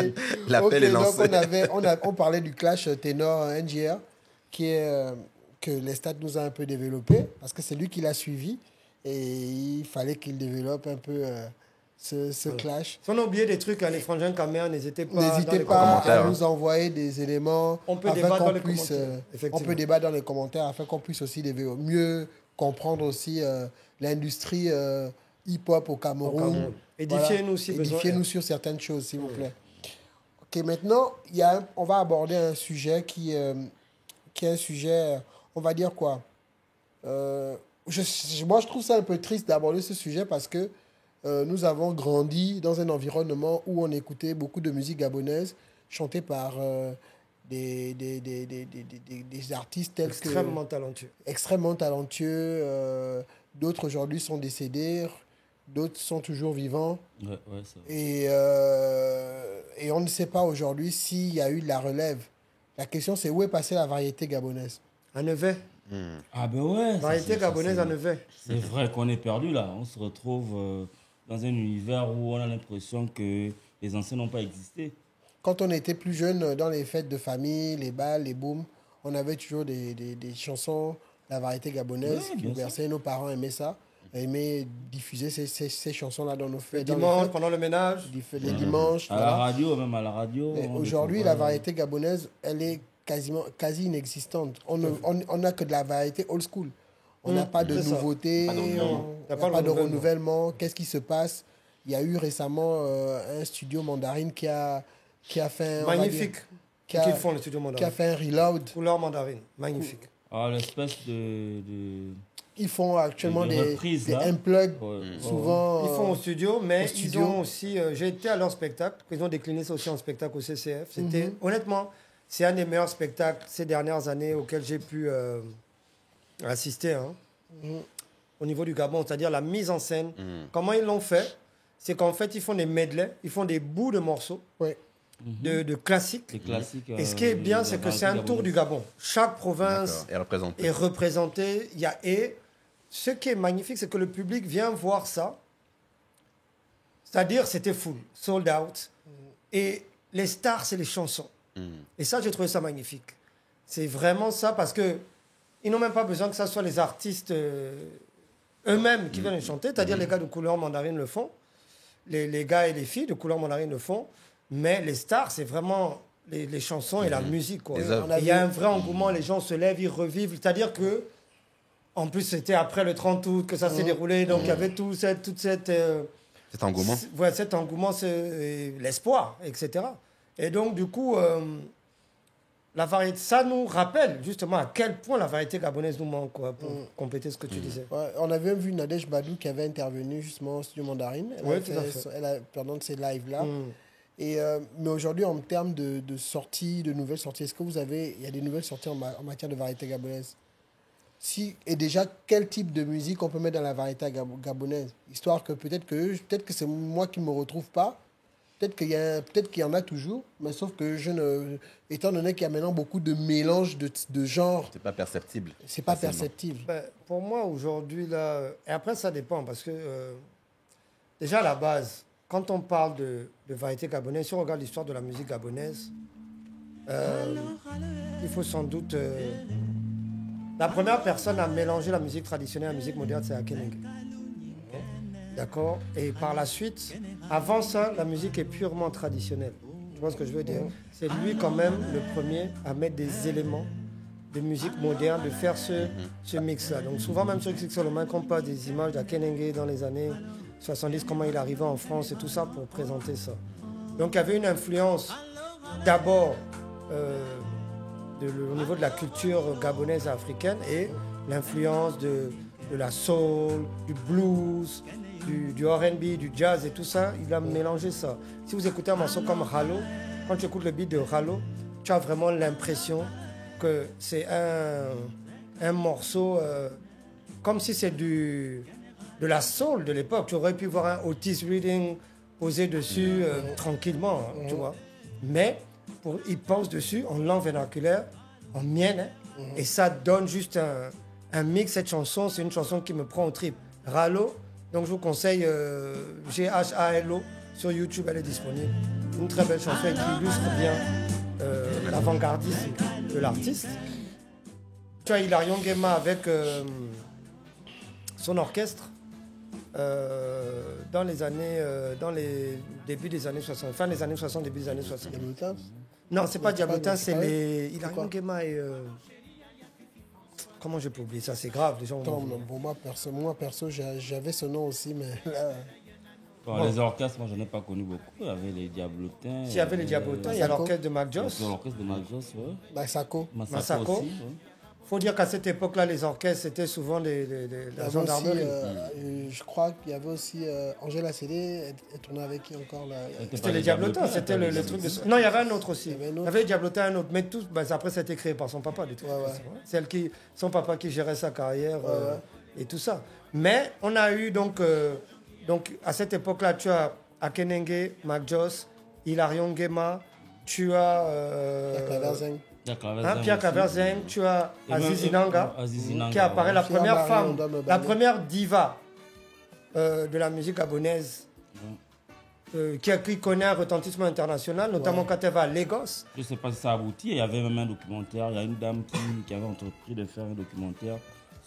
L'appel est lancé. Donc on parlait du clash ténor NGR que Lestat nous a un peu développé parce que c'est lui qui l'a suivi et il fallait qu'il développe un peu ce clash. Si on a oublié des trucs, hein, les frangins Camer, n'hésitez pas. N'hésitez pas à nous envoyer des éléments. On peut afin débattre qu'on dans les puisse, commentaires, on effectivement. peut débattre dans les commentaires afin qu'on puisse aussi mieux comprendre aussi l'industrie hip-hop au Cameroun. Édifiez-nous si besoin. Édifiez-nous sur certaines choses, s'il vous plaît. Ok, maintenant, on va aborder un sujet qui est un sujet, on va dire quoi moi, je trouve ça un peu triste d'aborder ce sujet parce que nous avons grandi dans un environnement où on écoutait beaucoup de musique gabonaise chantée par des artistes tels Extrêmement talentueux. extrêmement talentueux. D'autres aujourd'hui sont décédés, d'autres sont toujours vivants. Ouais, ça. Et on ne sait pas aujourd'hui s'il y a eu de la relève. La question, c'est où est passée la variété gabonaise? À Nevers. Ah ben ouais. Variété gabonaise à Nevers. C'est vrai qu'on est perdu là. On se retrouve dans un univers où on a l'impression que les anciens n'ont pas existé. Quand on était plus jeune, dans les fêtes de famille, les balles, les booms, on avait toujours des chansons, la variété gabonaise Ouais, qui nous versait. Nos parents aimaient ça, aimaient diffuser ces chansons-là dans nos fêtes. Dimanche, pendant le ménage. Les dimanches. À voilà. la radio, même à la radio. Mais on aujourd'hui, découvre, la variété gabonaise, elle est quasi inexistante. On n'a que de la variété old school. On n'a pas de c'est ça. nouveautés, Pas de on renouvellement. n'a pas de renouvellement. Qu'est-ce qui se passe? Il y a eu récemment un studio mandarine qui a fait un... Magnifique. Qui a, Qu'ils font le studio qui a mandarin. fait un reload. Couleur mandarine. Magnifique. Ah, l'espèce de... Ils font actuellement Des des reprises, des là. unplugs, Ouais. souvent... Ils font au studio, mais au studio. ils ont aussi... j'ai été à leur spectacle. Ils ont décliné ça aussi en spectacle au CCF. C'était, honnêtement, c'est un des meilleurs spectacles ces dernières années auxquels j'ai pu assister. Hein. Au niveau du Gabon, c'est-à-dire la mise en scène. Comment ils l'ont fait? C'est qu'en fait, ils font des medleys, ils font des bouts de morceaux, Ouais. de classiques. Les classiques. Et ce qui est bien, c'est que c'est un tour du Gabon. Chaque province Et représenté. est représentée. Et ce qui est magnifique, c'est que le public vient voir ça. C'est-à-dire, c'était full, sold out. Et les stars, c'est les chansons. Et ça, j'ai trouvé ça magnifique. C'est vraiment ça, parce que ils n'ont même pas besoin que ce soit les artistes eux-mêmes qui viennent chanter. C'est-à-dire, les gars de couleur mandarine le font. Les gars et les filles de couleur mandarine le font. Mais les stars, c'est vraiment les chansons et la musique, quoi. Les œuvres. Et il y a un vrai engouement, les gens se lèvent, ils revivent. C'est-à-dire que, en plus, c'était après le 30 août que ça s'est déroulé. Donc, il y avait toute cette... Cet engouement. Ouais, cet engouement, c'est l'espoir, etc. Et donc, du coup, la variété, ça nous rappelle justement à quel point la variété gabonaise nous manque, quoi, pour compléter ce que tu disais. Ouais, on avait vu Nadège Badou qui avait intervenu justement au studio Mandarine. Ouais, tout à fait. Pendant ces lives-là. Et, mais aujourd'hui, en termes de sorties, de nouvelles sorties, est-ce que il y a des nouvelles sorties en matière de variété gabonaise? Et déjà, quel type de musique on peut mettre dans la variété gabonaise? Histoire que peut-être que c'est moi qui ne me retrouve pas. Peut-être qu'il y en a toujours, mais sauf que étant donné qu'il y a maintenant beaucoup de mélanges de genres, C'est pas perceptible. c'est pas facilement. perceptible. Ben, pour moi, aujourd'hui, là... et après, ça dépend, parce que... déjà, à la base, quand on parle de variété gabonaise, si on regarde l'histoire de la musique gabonaise, il faut sans doute... la première personne à mélanger la musique traditionnelle et la musique moderne, c'est Akenenge. D'accord? Et par la suite, avant ça, la musique est purement traditionnelle. Tu vois ce que je veux dire? C'est lui quand même le premier à mettre des éléments de musique moderne, de faire ce mix-là. Donc souvent, même sur XX Solomon, on passe des images d'Akenenge dans les années 70, comment il arrivait en France et tout ça pour présenter ça. Donc il y avait une influence d'abord au niveau de la culture gabonaise et africaine et l'influence de de la soul, du blues, du R&B, du jazz et tout ça. Il a mélangé ça. Si vous écoutez un morceau comme Ralo, quand tu écoutes le beat de Ralo, tu as vraiment l'impression que c'est un morceau comme si c'est de la soul de l'époque. Tu aurais pu voir un Otis Reading posé dessus tranquillement, hein, tu vois. Mais il pense dessus en langue vernaculaire, en mienne, hein, et ça donne juste un mix. Cette chanson, c'est une chanson qui me prend au trip. Ralo, donc je vous conseille G-H-A-L-O sur YouTube, elle est disponible. Une très belle chanson qui illustre bien l'avant-gardisme de l'artiste. Tu as Hilarion Nguema avec son orchestre dans les débuts des années 60, fin des années 60, début des années 60. Diablotin? Non, c'est pas Diablotin, c'est pas les Hilarion Nguema et comment je peux oublier ça, c'est grave, les gens Attends, pour moi perso, j'avais ce nom aussi, mais là... Bon, les orchestres, moi, je n'ai pas connu beaucoup. Il y avait les Diablotins. S'il y avait les Diablotins, il y a l'orchestre de Mac Joss. L'orchestre de Mac Joss, oui. Masako. Masako. Aussi, ouais. Faut dire qu'à cette époque-là, les orchestres, c'était souvent la gendarmerie. Je crois qu'il y avait aussi Angèle CD, elle tournait avec qui encore là? C'était les Diablotins, c'était le truc de... Non, il y avait un autre aussi. Il y avait un Il autre. y avait les Diablotins, un autre. Mais tout, après, ça a été créé par son papa. Des trucs Ouais, comme ouais. ça, ouais. Son papa qui gérait sa carrière et tout ça. Mais on a eu donc à cette époque-là, tu as Akenenge, Mac Joss, Hilarion Nguema, tu as... Pierre Claverzeng, tu as Aziz Inanga, qui apparaît la première femme, la première diva de la musique gabonaise, qui connaît un retentissement international, notamment quand elle va à Lagos. Je ne sais pas si ça a abouti. Il y avait même un documentaire. Il y a une dame qui avait entrepris de faire un documentaire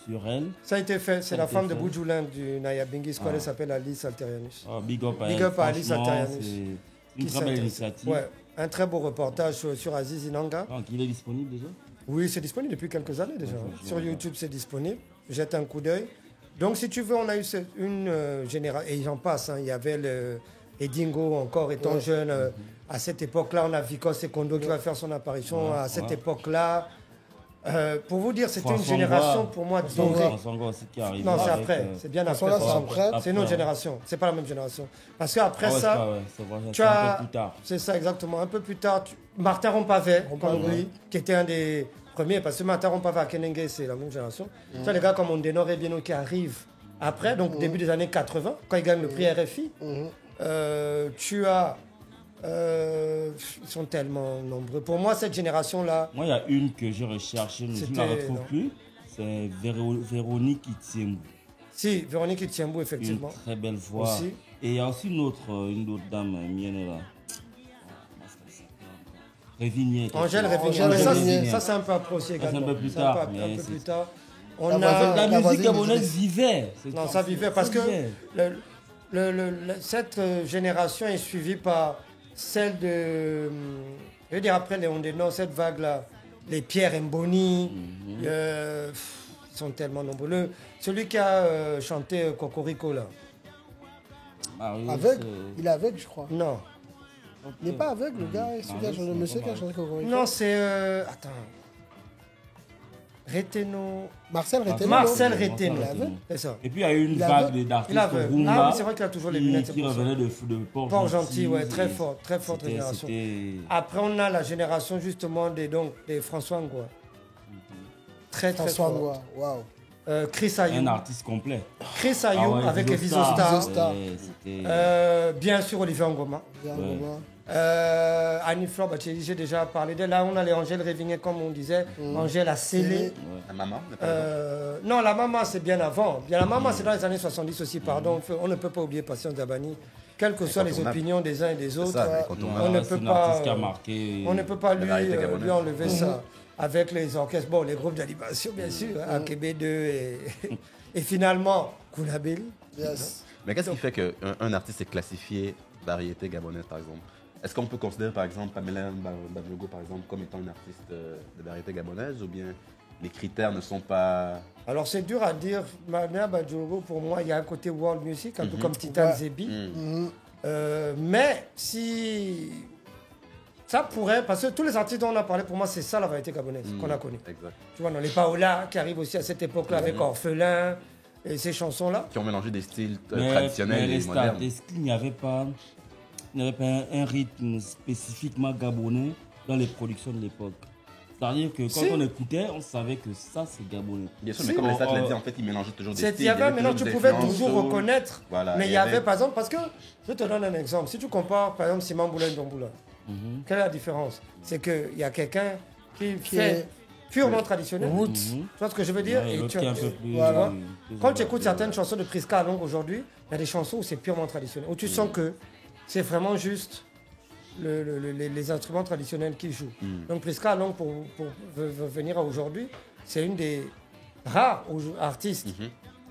sur elle. Ça a été fait. C'est la femme de Boudjoulin du Nayabingi Squad. Elle s'appelle Alice Alterianus. Big up à Alice Alterianus. C'est une très belle initiative. Ouais, un très beau reportage sur Aziz Inanga. Donc, il est disponible déjà? Oui, c'est disponible depuis quelques années déjà. Sur YouTube, c'est disponible. Jette un coup d'œil. Donc, si tu veux, on a eu une génération. Et j'en passe. Hein. Il y avait Edingo encore étant jeune. À cette époque-là, on a Vico Secondo qui va faire son apparition. À cette époque-là. Pour vous dire, c'était une génération pour moi dorée. Non, c'est après. C'est bien après. C'est une autre génération. C'est pas la même génération. Parce qu'après ça, tu as. C'est ça, exactement. Un peu plus tard, Martin Rompavet, qu'on oublie, qui était un des premiers. Parce que Martin Rompavet à Kenenge, c'est la même génération. Tu as les gars comme Ondeno Rebieno qui arrivent après, donc début des années 80, quand ils gagnent le prix RFI. Tu as. Ils sont tellement nombreux. Pour moi, cette génération-là... Moi, il y a une que je recherche, mais je ne la retrouve plus. C'est Véronique Itiembou. Si, Véronique Itiembou, effectivement. Une très belle voix. Aussi. Et il y a aussi une autre dame, mienne là. Révigné. Angèle Révigné. Ça, c'est un peu après aussi également. C'est un peu plus tard. Un peu plus tard. La musique gabonaise vivait. Non, ça vivait parce que cette génération est suivie par... celle de, je veux dire après les Ondeno, cette vague-là, les Pierre Mboni, ils sont tellement nombreux. Celui qui a chanté Cocorico là. Aveugle. Il est aveugle, je crois. Non. Il n'est pas aveugle, le gars. Le monsieur qui a chanté Cocorico. Non, c'est... attends. Reteno. Marcel Reteno. Marcel Reteno. C'est ça. Et puis il y a eu une vague d'artistes Rumba. C'est vrai qu'il a toujours les lunettes. Qui revenait de Port-Gentil, ouais, très forte génération. Après, on a la génération justement des François Ngoua. Très François fort. Ngoua, waouh. Chris Ayou. Un artiste complet. Chris Ayou avec les Visostar. Bien sûr, Olivier Ngoma. Annie Flor, j'ai déjà parlé d'elle. Là, on a les Angèle Révigné, comme on disait. Angèle a scellé. La maman non, la maman, c'est bien avant. Bien, la maman, c'est dans les années 70 aussi, pardon. On ne peut pas oublier Patience Dabani. Quelles que soient les opinions des uns et des autres, on ne peut pas lui enlever ça. Avec les orchestres, bon, les groupes d'animation, bien sûr, AKB2 et finalement, Kounabeli. Yes. Mais qu'est-ce qui fait qu'un artiste est classifié variété gabonaise, par exemple? Est-ce qu'on peut considérer, par exemple, Pamela Badjogo, par exemple, comme étant une artiste de variété gabonaise, ou bien les critères ne sont pas... Alors, c'est dur à dire. Pamela Badjogo, pour moi, il y a un côté world music, un peu comme Titan Zebi. Mais si... Ça pourrait, parce que tous les artistes dont on a parlé, pour moi, c'est ça la variété gabonaise qu'on a connue. Exact. Tu vois, les Paola qui arrivent aussi à cette époque-là avec Orphelin, et ces chansons-là. Qui ont mélangé des styles Mais traditionnels les et stars, modernes. est-ce qu'il n'y avait pas un rythme spécifiquement gabonais dans les productions de l'époque? C'est-à-dire que quand Si. on écoutait, on savait que ça, c'est gabonais. Bien sûr, Si. mais comme les stats l'a Oh, dit, en fait, ils mélangeaient toujours des Il styles. y avait un mélange, tu pouvais toujours reconnaître. Voilà, Mais il y avait, par exemple, parce que, je te donne un exemple. Si tu compares, par exemple, Simon Boulin et Domboula, quelle est la différence? C'est qu'il y a quelqu'un qui fait purement traditionnel. Roots. Tu vois ce que je veux dire? Ouais, Et l'autre tu qui est as- un peu plus, voilà. plus Quand tu écoutes adapté, certaines ouais. chansons de Prisca Long aujourd'hui, il y a des chansons où c'est purement traditionnel, où tu sens que c'est vraiment juste les instruments traditionnels qui jouent. Donc Prisca Long, pour venir à aujourd'hui, c'est une des rares artistes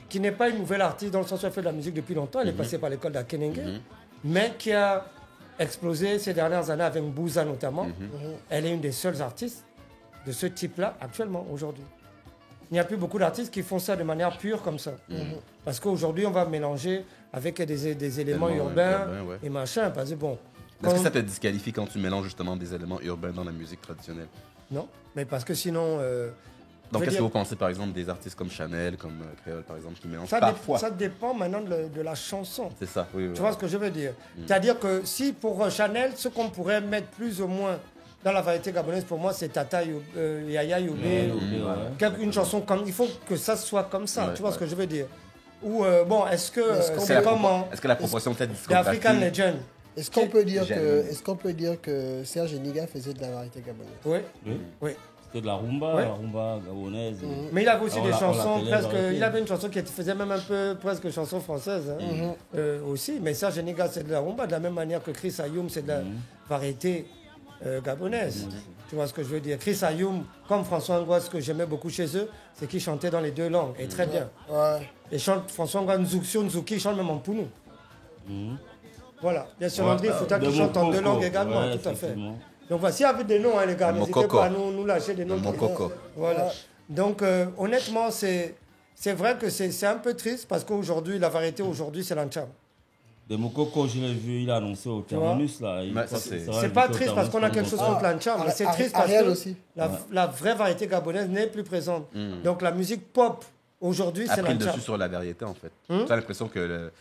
qui n'est pas une nouvelle artiste dans le sens où elle fait de la musique depuis longtemps. Elle est passée par l'école d'Akenenge, mais qui a explosé ces dernières années avec Bouza notamment. Elle est une des seules artistes de ce type-là actuellement, aujourd'hui. Il n'y a plus beaucoup d'artistes qui font ça de manière pure comme ça. Parce qu'aujourd'hui, on va mélanger avec des éléments Tellement, urbains ouais. et machin. Parce que bon... Est-ce que quand- ça te disqualifie quand tu mélanges justement des éléments urbains dans la musique traditionnelle? Non, mais parce que sinon... Donc, je veux qu'est-ce que dire- vous pensez par exemple des artistes comme Chanel, comme Créole par exemple, qui mélangent ça, parfois? ça dépend maintenant de la chanson. C'est ça, oui. Tu vois ce que je veux dire? C'est-à-dire que si pour Chanel, ce qu'on pourrait mettre plus ou moins dans la variété gabonaise, pour moi, c'est Tata Yaya Youbé. Une chanson comme... Il faut que ça soit comme ça. Ouais, tu vois ce ouais. que je veux dire? Ou, bon, est-ce que Est-ce c'est comme est-ce que la proportion de cette The discographie... African Legend? Est-ce qu'on peut dire J'aime. que, est-ce qu'on peut dire que Serge Eniga faisait de la variété gabonaise? Oui, Oui. oui. C'était de la rumba, Ouais. la rumba gabonaise. Mais il avait aussi Alors, des on chansons l'appelait presque... variété. Il avait une chanson qui faisait même un peu presque chanson française aussi. Mais Serge Eniga, c'est de la rumba, de la même manière que Chris Ayoum, c'est de la variété gabonaise. Tu vois ce que je veux dire? Chris Ayoum, comme François Angois, ce que j'aimais beaucoup chez eux, c'est qu'ils chantaient dans les deux langues, et très bien. Ouais. Et chante François Angois, Nzuki, il chante même en Pounou. Voilà. Bien sûr, Ouais, André Fouta qui de chante en deux Mokoko. langues également, Ouais, tout à fait. effectivement. Donc voici avec des noms, hein, les gars. Le N'hésitez Mokoko. pas à nous lâcher des noms. Le Mokoko. Voilà. Donc, honnêtement, c'est vrai que c'est un peu triste parce qu'aujourd'hui, la variété aujourd'hui, c'est l'ancham. De Mokoko, je l'ai vu, il a annoncé au vois? Terminus là. Il- Ouais, ça, c'est- sera C'est pas invité au triste parce qu'on a Terminus quelque chose pendant contre l'ancham, mais c'est Ari- triste parce Ariel que aussi. la vraie variété gabonaise n'est plus présente. Donc, la musique pop aujourd'hui, a c'est pris le l'ancham. dessus sur la variété en fait. Tu as l'impression que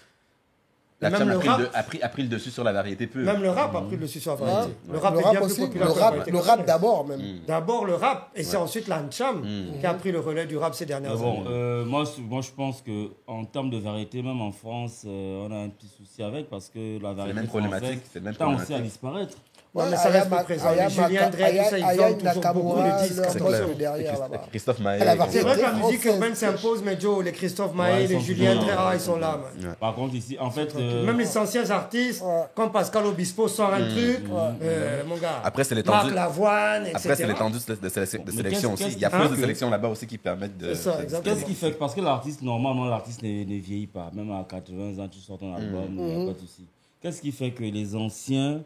la Même Cham le rap. a pris le dessus sur la variété pure. Même le rap a pris le dessus sur la variété. Le Le rap est rap bien plus aussi, populaire le que la rap, variété le rap gabonaise. d'abord même. D'abord le rap, et c'est ensuite l'ancham qui a pris le relais du rap ces Mais dernières bon, années. moi, je pense qu'en termes de variété, même en France, on a un petit souci avec parce que la variété même problématique, française c'est le même tend aussi à problématique. disparaître. Ouais, mais ça reste plus présent. Les Julien Drey, tout ça, ils vendent toujours beaucoup de disques. C'est attention. clair. derrière là-bas. Christophe Maé. À la variété. C'est vrai que la musique Française. urbaine s'impose, mais Joe, les Christophe Ouais, Maé, ils les sont Julien toujours Drey, là. ils sont là, man. Par contre, ici, en fait, Même les anciens artistes, comme Pascal Obispo sort un truc, mon gars. Après, c'est l'étendue. Marc Lavoine, etc. Après, c'est l'étendue de sélection qu'est-ce aussi. Il y a qui plus fait de que- sélections là-bas aussi qui permettent de. C'est ça, exactement. qu'est-ce qui fait que, parce que l'artiste, normalement, l'artiste ne vieillit pas. Même à 80 ans, tu sors ton album, il n'y a pas de souci. Qu'est-ce qui fait que les anciens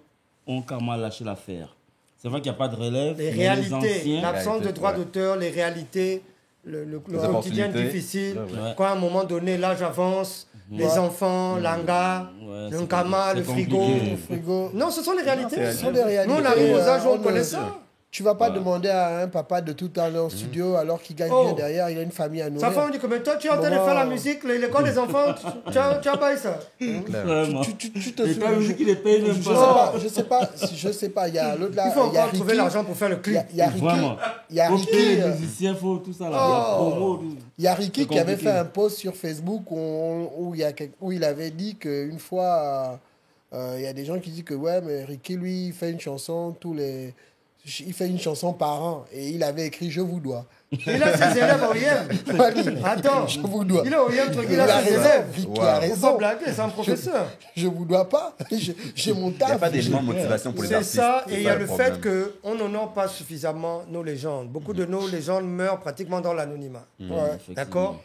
ont carrément lâché l'affaire? C'est vrai qu'il n'y a pas de relève, Les mais réalités, anciens... l'absence de Réalité, droits ouais. d'auteur, les réalités, le quotidien opportunités. difficile. Ouais. Quand à un moment donné, l'âge avance, les enfants, l'anga, Ouais, le c'est nkama, le compliqué. frigo. compliqué. Frigo. Non, ce sont les réalités. Ce sont des réalités. Nous, on arrive aux âges où on On, connaît ça. Tu vas pas demander à un papa de tout aller en studio alors qu'il gagne Oh. bien derrière, il a une famille à Ça nourrir. fait, on dit que mais toi, tu es en train de Bon. faire la musique, l'école des enfants, tu as baillé ça. Vraiment. Tu te Et fais- pas musique, il les paye même je pas. je sais pas, il y a l'autre là, Il faut il y a encore trouver Ricky, l'argent pour faire le il y clip. a- il y a Ricky, Vraiment. il y a Faut Ricky, payer les musiciens, faut tout ça là. Oh. La promo, tout. il y a Ricky C'est qui avait compliqué. fait un post sur Facebook où il avait dit qu'une fois, il y a des gens qui disent que ouais, mais Ricky, lui, il fait une chanson il fait une chanson par an et il avait écrit Je vous dois. Il a ses élèves au IEM. Attends, Je vous dois. il est au IEM, il Il a a ses raison. élèves. Ricky Wow. a Faut pas raison. blaguer, c'est un professeur. Je vous dois pas. J'ai mon Il n'y taf. a pas d'élément de motivation pour les C'est artistes. ça, C'est et il y a ça le problème. fait qu'on n'honore pas suffisamment nos légendes. Beaucoup de nos légendes meurent pratiquement dans l'anonymat. Ouais. Effectivement. D'accord?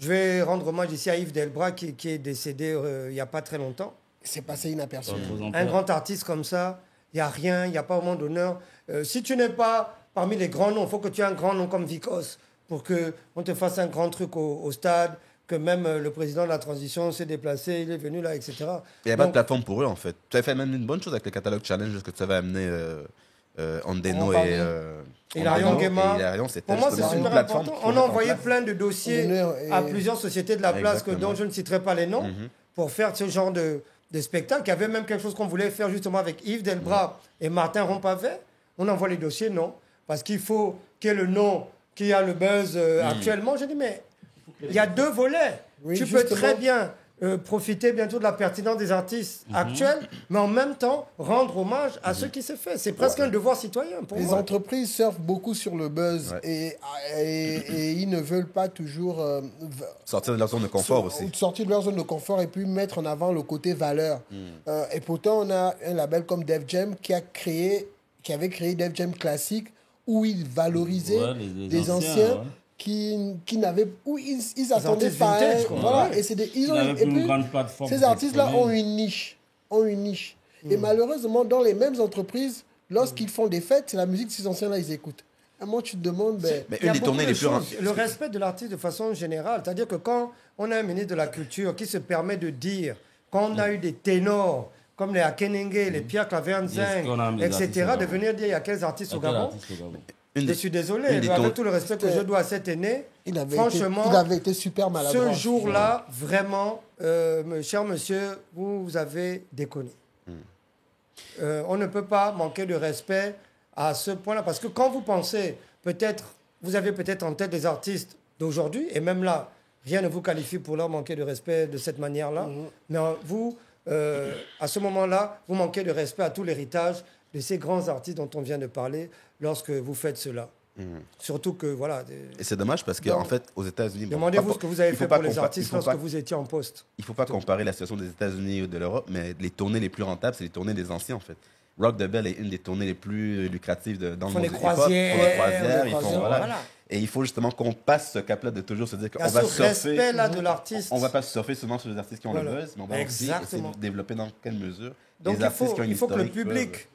Je vais rendre hommage ici à Yves Delbras qui est décédé il n'y a pas très longtemps. C'est passé inaperçu. Un grand artiste comme ça, il n'y a rien, il n'y a pas vraiment d'honneur. Si tu n'es pas parmi les grands noms, il faut que tu aies un grand nom comme Vicos pour qu'on te fasse un grand truc au stade, que même le président de la transition s'est déplacé, il est venu là, etc. Il n'y a pas de Donc, plateforme pour eux en fait. Tu avais fait même une bonne chose avec le catalogue challenge que tu avais amené Andeno On et Hilarion Guéma. c'était Pour moi, c'est justement une super plateforme important. qui On a met en envoyé place. plein de dossiers Et- à plusieurs sociétés de la place Exactement. dont je ne citerai pas les noms pour faire ce genre de spectacle. Il y avait même quelque chose qu'on voulait faire justement avec Yves Delbras et Martin Rompavet. On envoie les dossiers, non. Parce qu'il faut qu'il y ait le nom qui a le buzz actuellement. J'ai dit, mais il y a deux volets. Oui, Tu peux justement. très bien profiter bientôt de la pertinence des artistes actuels, mais en même temps rendre hommage à ce qui s'est fait. C'est presque un devoir citoyen pour Les moi. entreprises surfent beaucoup sur le buzz Ouais. et ils ne veulent pas toujours Sortir de leur zone de confort aussi. sortir de leur zone de confort et puis mettre en avant le côté valeur. Et pourtant, on a un label comme Def Jam qui avait créé Def Jam Classic où il valorisait Ouais, les des anciens, anciens ouais. qui n'avaient où ils attendaient artistes pas. vintage, quoi. Voilà, Ouais. et c'est des ils Ils ont n'avaient et plus une puis, grande plateforme ces pour artistes-là s'exprimer. ont une niche. Et malheureusement, dans les mêmes entreprises, lorsqu'ils font des fêtes, c'est la musique de ces anciens-là, ils écoutent. À moi, tu te demandes, ben, Mais Il y a une des beaucoup tournées de les plus choses. Le respect de l'artiste de façon générale. C'est-à-dire que quand on a un ministre de la Culture qui se permet de dire, quand on a eu des ténors comme les Akenenge, les Pierre Claver-Nzeng, qu'on a mis des etc., artistes au de Gabon. venir dire il y a quels artistes au Quel Gabon. artiste au Gabon? Je suis désolé, une des avec tour- tout le respect que je dois à cet aîné, il avait franchement, été super maladroit. ce jour-là, vraiment, cher monsieur, vous avez déconné. On ne peut pas manquer de respect à ce point-là. Parce que quand vous pensez, vous avez peut-être en tête des artistes d'aujourd'hui, et même là, rien ne vous qualifie pour leur manquer de respect de cette manière-là. Mais vous, à ce moment-là, vous manquez de respect à tout l'héritage de ces grands artistes dont on vient de parler lorsque vous faites cela. Surtout que, voilà... Et c'est dommage parce qu'en fait, aux États-Unis. bon, Demandez-vous pas- ce que vous avez il faut fait pas pour les compa- artistes il faut lorsque pas- vous étiez en poste. Il ne faut pas comparer la situation des États-Unis ou de l'Europe, mais les tournées les plus rentables, c'est les tournées des anciens, en fait. Rock the Bell est une des tournées les plus lucratives dans le font monde des du hip-hop. croisières, Ils font des croisières, des ils font, croisières, voilà. voilà. Et il faut justement qu'on passe ce cap-là de toujours se dire Il y a qu'on va ce surfer. respect-là de l'artiste. On va pas surfer seulement sur les artistes qui ont Voilà. le buzz, mais on va aussi essayer Exactement. de développer dans quelle mesure Donc les artistes qui ont une il faut que le historique public...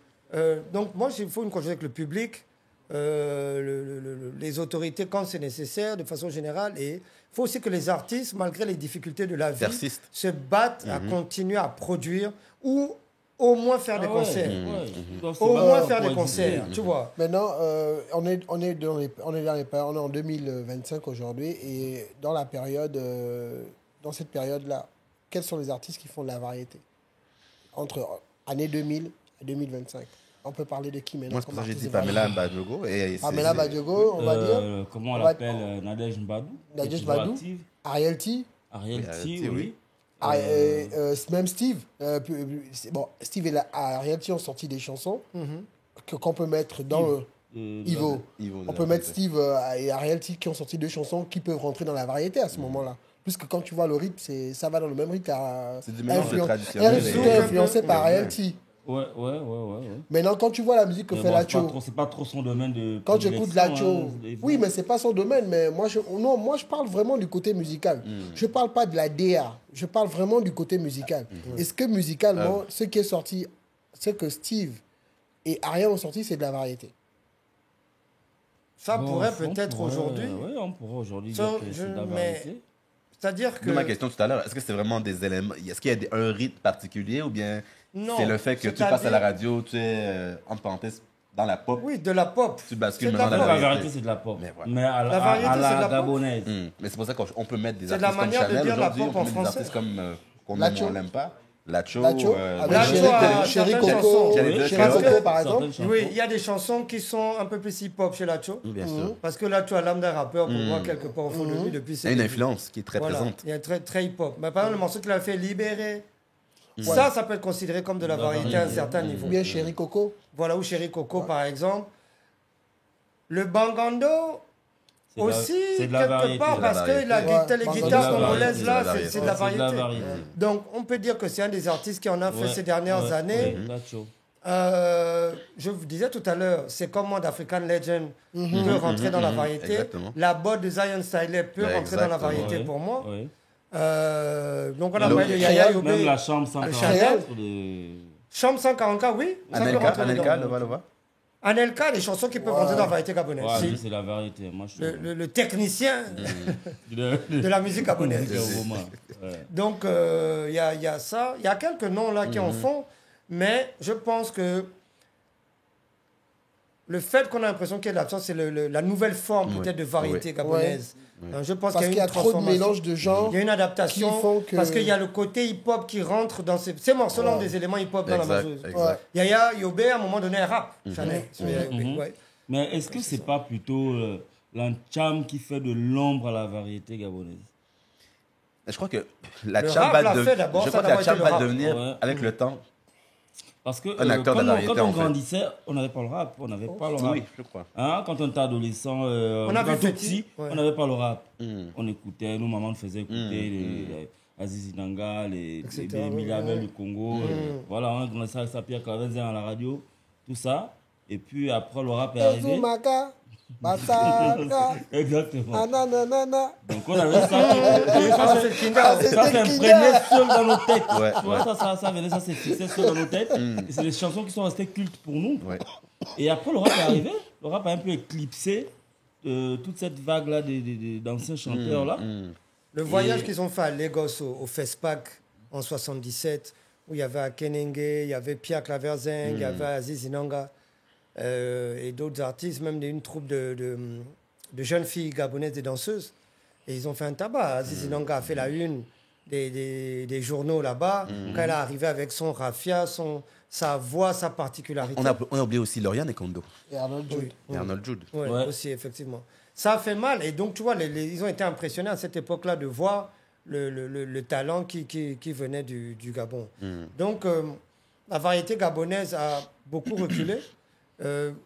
donc moi, il faut une conjonction avec le public, les autorités quand c'est nécessaire, de façon générale. Et il faut aussi que les artistes, malgré les difficultés de la vie, Persistent. se battent à continuer à produire ou au moins faire des concerts. Au moins faire des concerts, tu vois. Maintenant, on est en 2025 aujourd'hui et dans cette période-là, quels sont les artistes qui font de la variété entre année 2000 et 2025? On peut parler de qui maintenant? Moi, c'est pour ça que j'ai comme dit artiste de Pamela variété? Badjogo. Et Pamela Badjogo, on va dire. Comment on On va- l'appelle Nadège Mbadou. Nadège qui est toujours Mbadou. active. Ariel T. Ariel Oui, T, Ariel T, oui. oui. Même Steve. Steve et Ariel T ont sorti des chansons qu'on peut mettre dans le... Ivo. On peut mettre Steve et Ariel T qui ont sorti deux chansons qui peuvent rentrer dans la variété à ce moment-là. Puisque quand tu vois le rythme, ça va dans le même rythme. C'est du mélange de traditionnel Elle est influencée par Ariel T. Ouais. Maintenant, quand tu vois la musique que Mais fait bon, Lacho, c'est pas trop son domaine de. quand j'écoute prédilection, Lacho, hein, des fois. oui, mais c'est pas son domaine. Mais moi, je parle vraiment du côté musical. Je parle pas de la DA. Je parle vraiment du côté musical. Est-ce que musicalement, ce qui est sorti, ce que Steve et Ariel ont sorti, c'est de la variété? Ça Bon, pourrait on peut-être pourrait- aujourd'hui. Oui, on pourrait aujourd'hui Ça, dire que c'est de la mais- variété. C'est-à-dire que... D'où ma question tout à l'heure, est-ce que c'est vraiment des éléments, est-ce qu'il y a un rythme particulier ou bien Non, c'est le fait que tu c'est-à-dire- passes à la radio, tu es, entre parenthèses, dans la pop, Oui, de la pop. tu bascules C'est de la maintenant dans La la variété, variété. c'est de la pop. Mais voilà. Mais à La variété, à c'est de la pop. gabonaise. Mais c'est pour ça qu'on peut mettre des C'est de la artistes comme manière de Chanel dire la aujourd'hui, pop on en peut mettre des français. artistes comme qu'on aime Lacho. ou on l'aime pas. Lacho, Lacho, avec Lacho Chéri a Chéri certaines Coco, chansons. J'allais dire Chéri que- Coco, par exemple. Certaines chansons. Oui, il y a des chansons qui sont un peu plus hip-hop chez Lacho. bien sûr. Parce que Lacho a l'âme d'un rappeur, pour moi, quelque part au fond de lui, depuis Il y ses a une débuts. influence qui est très Voilà, présente. il y a très, très hip-hop. Mais par exemple, le morceau qu'il a fait, Libéré, ça peut être considéré comme de la variété à un certain niveau. Ou bien Chéri Coco. Voilà, ou Chéri Coco, par exemple. Le Bangando, C'est de la- aussi, c'est de la quelque variété. part, C'est de la parce que variété. les Ouais, guitares c'est de la congolaises, variété, là, c'est de la c'est de la C'est de la variété. variété. Donc, on peut dire que c'est un des artistes qui en a fait Ouais, ces dernières ouais, années. ouais, Lacho. Je vous disais tout à l'heure, c'est comme moi d'African Legend peut rentrer dans la variété. exactement. La botte de Zion Styler peut Ouais, rentrer dans la exactement. variété Ouais, pour moi. ouais. Donc on a Donc, parlé de Yaya Créole, Yobé. Même la chambre Chanel. 144 de... Chambre 144, oui. ça peut Anelka, rentrer Anelka, dedans. le va. Anelka, des chansons qui peuvent rentrer dans la variété gabonaise. Ouais, Si. lui, c'est la variété. Moi, je trouve. Le technicien Le- de la musique le gabonaise. roman. Ouais. Donc, il y a ça. Il y a quelques noms là qui en font, mais je pense que le fait qu'on a l'impression qu'il y a de l'absence, c'est la nouvelle forme peut-être de variété gabonaise. Donc, je pense Parce qu'il y a trop de mélange de genres. Il y a une adaptation qui font que... parce qu'il y a le côté hip-hop qui rentre dans ces morceaux-là ont des éléments hip-hop dans la majorité. Yaya, Yobé, à un moment donné, rap. Mais est-ce que c'est pas plutôt l'Antcham qui fait de l'ombre à la variété gabonaise? Je crois que la Tcham va devenir, avec le temps, parce que quand on grandissait, on n'avait pas le rap. On n'avait pas le rap. Oui, je crois. Hein, quand on était adolescent, on n'avait pas le rap. On écoutait, nos mamans nous faisaient écouter Aziz Nanga, les Milabel du Congo. Voilà, on commençait avec sa Pierre Clavenzer à la radio, tout ça. Et puis après, le rap est arrivé. Exactement. Donc on avait ça. Ça s'est imprégné seul dans nos têtes. Ça venait, ça s'est fixé seul dans nos têtes. Et c'est des chansons qui sont restées cultes pour nous. Et après, le rap est arrivé. Le rap a un peu éclipsé toute cette vague-là d'anciens chanteurs-là. Le voyage qu'ils ont fait à Lagos au FESPAC en 77, où il y avait Akenenge, il y avait Pierre Claverzeng, il y avait Aziz Inanga. Et d'autres artistes, même une troupe de jeunes filles gabonaises, des danseuses. Et ils ont fait un tabac. Aziz Inanga a fait la une des journaux là-bas. Quand elle est arrivée avec son raffia, sa voix, sa particularité. On a oublié aussi Lauriane et Kondo. Et Arnold Jude. Et Arnold Jude. Oui, aussi, effectivement. Ça a fait mal. Et donc, tu vois, ils ont été impressionnés à cette époque-là de voir le talent qui venait du Gabon. Donc, la variété gabonaise a beaucoup reculé.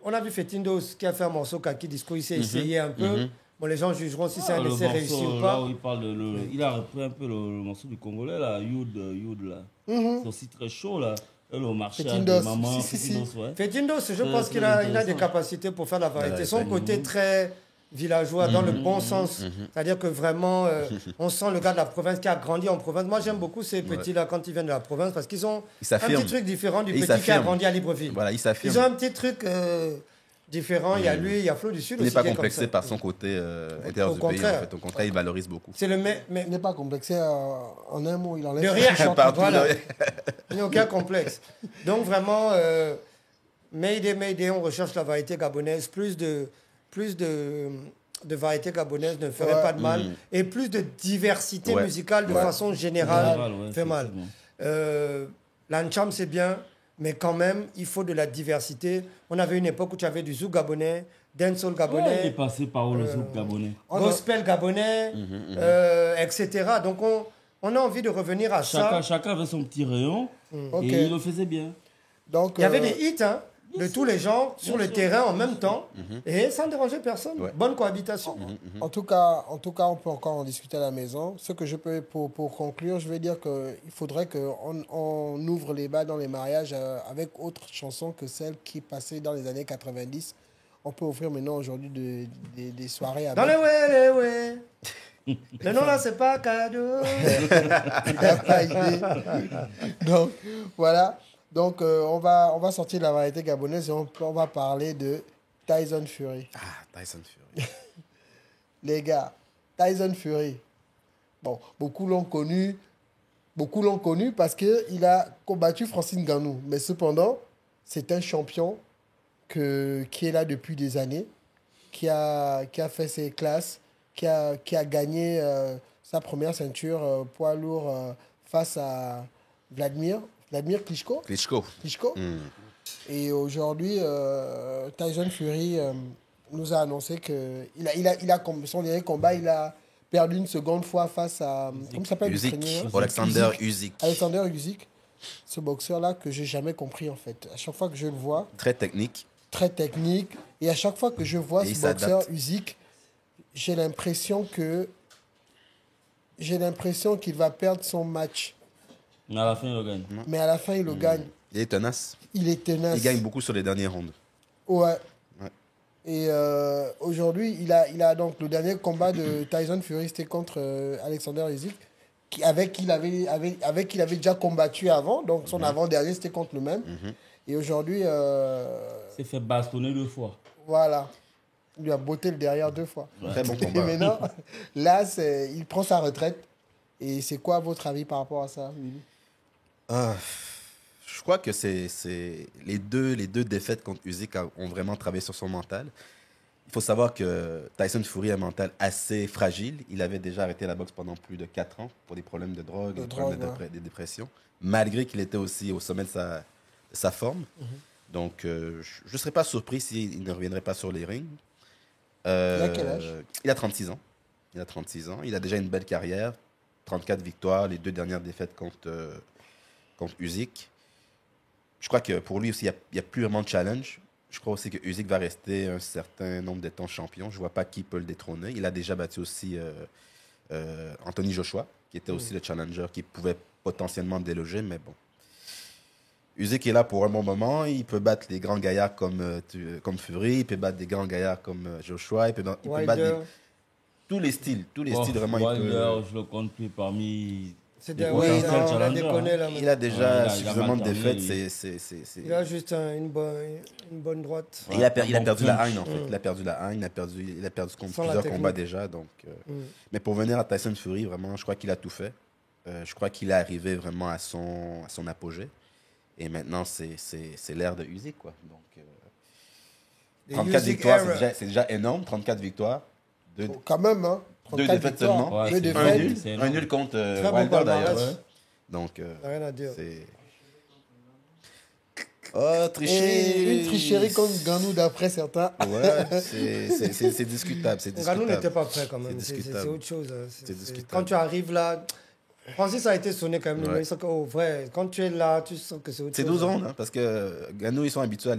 On a vu Fetindos qui a fait un morceau Kaki Disco, il s'est essayé un peu. Bon, les gens jugeront si c'est un essai réussi ou pas. Là où il a repris un peu le morceau du Congolais, là, Youd là. C'est aussi très chaud, là. Le marché avec des mamans. Fetindos, je pense qu'il a des capacités pour faire la variété. Son côté très villageois, dans le bon sens. C'est-à-dire que vraiment, on sent le gars de la province qui a grandi en province. Moi, j'aime beaucoup ces petits-là quand ils viennent de la province parce qu'ils ont un petit truc différent du petit qui a grandi à Libreville. Voilà, ils s'affirment. Ils ont un petit truc différent. Il y a lui, il y a Flo du Sud aussi. Il n'est pas complexé par son côté intérieur du pays. En fait. Au contraire, il valorise beaucoup. C'est le il n'est pas complexé en un mot. Il enlève de rien. Voilà. Il n'y a aucun complexe. Donc vraiment, Mayday, on recherche la variété gabonaise. Plus de variété gabonaise ne ferait pas de mal. Et plus de diversité musicale de façon générale fait mal. L'Antcham, c'est bien, mais quand même, il faut de la diversité. On avait une époque où tu avais du zouk gabonais, dancehall gabonais. Il est passé par où le zouk gabonais? Gospel gabonais, etc. Donc, on a envie de revenir à ça. Chacun avait son petit rayon et il le faisait bien. Donc, il y avait des hits, de tous les genres sur le terrain en même temps et sans déranger personne. Bonne cohabitation. En tout cas, on peut encore en discuter à la maison. Ce que je peux, pour conclure, je vais dire qu'il faudrait qu'on ouvre les bals dans les mariages avec autre chansons que celles qui passaient dans les années 90. On peut offrir maintenant aujourd'hui des soirées avec... Dans les ouais. Le nom là, c'est pas cadeau. Il n'a pas idée. Donc, voilà. Donc, on va sortir de la variété gabonaise et on va parler de Tyson Fury. Tyson Fury. Les gars, Tyson Fury. Bon, beaucoup l'ont connu parce qu'il a combattu Francis Ngannou. Mais cependant, c'est un champion qui est là depuis des années, qui a fait ses classes, qui a gagné sa première ceinture poids lourd face à Vladimir Klitschko. Et aujourd'hui, Tyson Fury nous a annoncé que son dernier combat, il a perdu une seconde fois face à... Comment s'appelle Alexander Usyk. Alexander Usyk. Ce boxeur-là que j'ai jamais compris, en fait. À chaque fois que je le vois... Très technique. Et à chaque fois que je vois ce boxeur Usyk, j'ai l'impression qu'il va perdre son match. Mais à la fin, il le gagne. Mais à la fin, il le gagne. Il est tenace. Il gagne beaucoup sur les derniers rounds. Ouais. Et aujourd'hui, il a donc le dernier combat de Tyson Fury, c'était contre Alexander Usyk, avec qui il avait déjà combattu avant. Donc son avant-dernier, c'était contre le même. Et aujourd'hui... il s'est fait bastonner 2 fois. Voilà. Il lui a botté le derrière 2 fois. Très bon combat. Et maintenant, là, il prend sa retraite. Et c'est quoi votre avis par rapport à ça, Willy? Je crois que c'est les deux défaites contre Usyk ont vraiment travaillé sur son mental. Il faut savoir que Tyson Fury a un mental assez fragile. Il avait déjà arrêté la boxe pendant plus de 4 ans pour des problèmes de drogue, des problèmes de dépression, malgré qu'il était aussi au sommet de sa forme. Donc, je ne serais pas surpris s'il ne reviendrait pas sur les rings. Il a quel âge? Il a 36 ans. Il a déjà une belle carrière. 34 victoires, les 2 dernières défaites contre Usyk. Je crois que pour lui aussi, il n'y a plus vraiment de challenge. Je crois aussi que Usyk va rester un certain nombre de temps champion. Je ne vois pas qui peut le détrôner. Il a déjà battu aussi Anthony Joshua, qui était aussi le challenger, qui pouvait potentiellement déloger, mais bon. Usyk est là pour un bon moment. Il peut battre les grands gaillards comme Fury, il peut battre des grands gaillards comme Joshua, il peut battre tous les styles vraiment. Wilder, je le compte plus parmi... Il a déjà suffisamment de défaites. Il a juste une bonne droite. Il a perdu la haine, en fait. Il a perdu la haine, il a perdu contre plusieurs combats déjà. Donc, mais pour venir à Tyson Fury, vraiment, je crois qu'il a tout fait. Je crois qu'il est arrivé vraiment à son apogée. Et maintenant, c'est l'ère de Usyk, quoi. Donc, 34 victoires, c'est déjà énorme. 34 victoires. Quand même, hein. 2 défaites seulement. Ouais, un nul contre Wilder, d'ailleurs. Donc, rien à dire. Oh, tricherie. Une tricherie contre Ngannou d'après certains. Ouais, c'est discutable. Ngannou n'était pas prêt quand même. C'est autre chose. Quand tu arrives là, Francis a été sonné quand même. Ouais. Quand tu es là, tu sens que c'est autre chose. C'est 12 rounds, hein, parce que Ngannou, ils sont habitués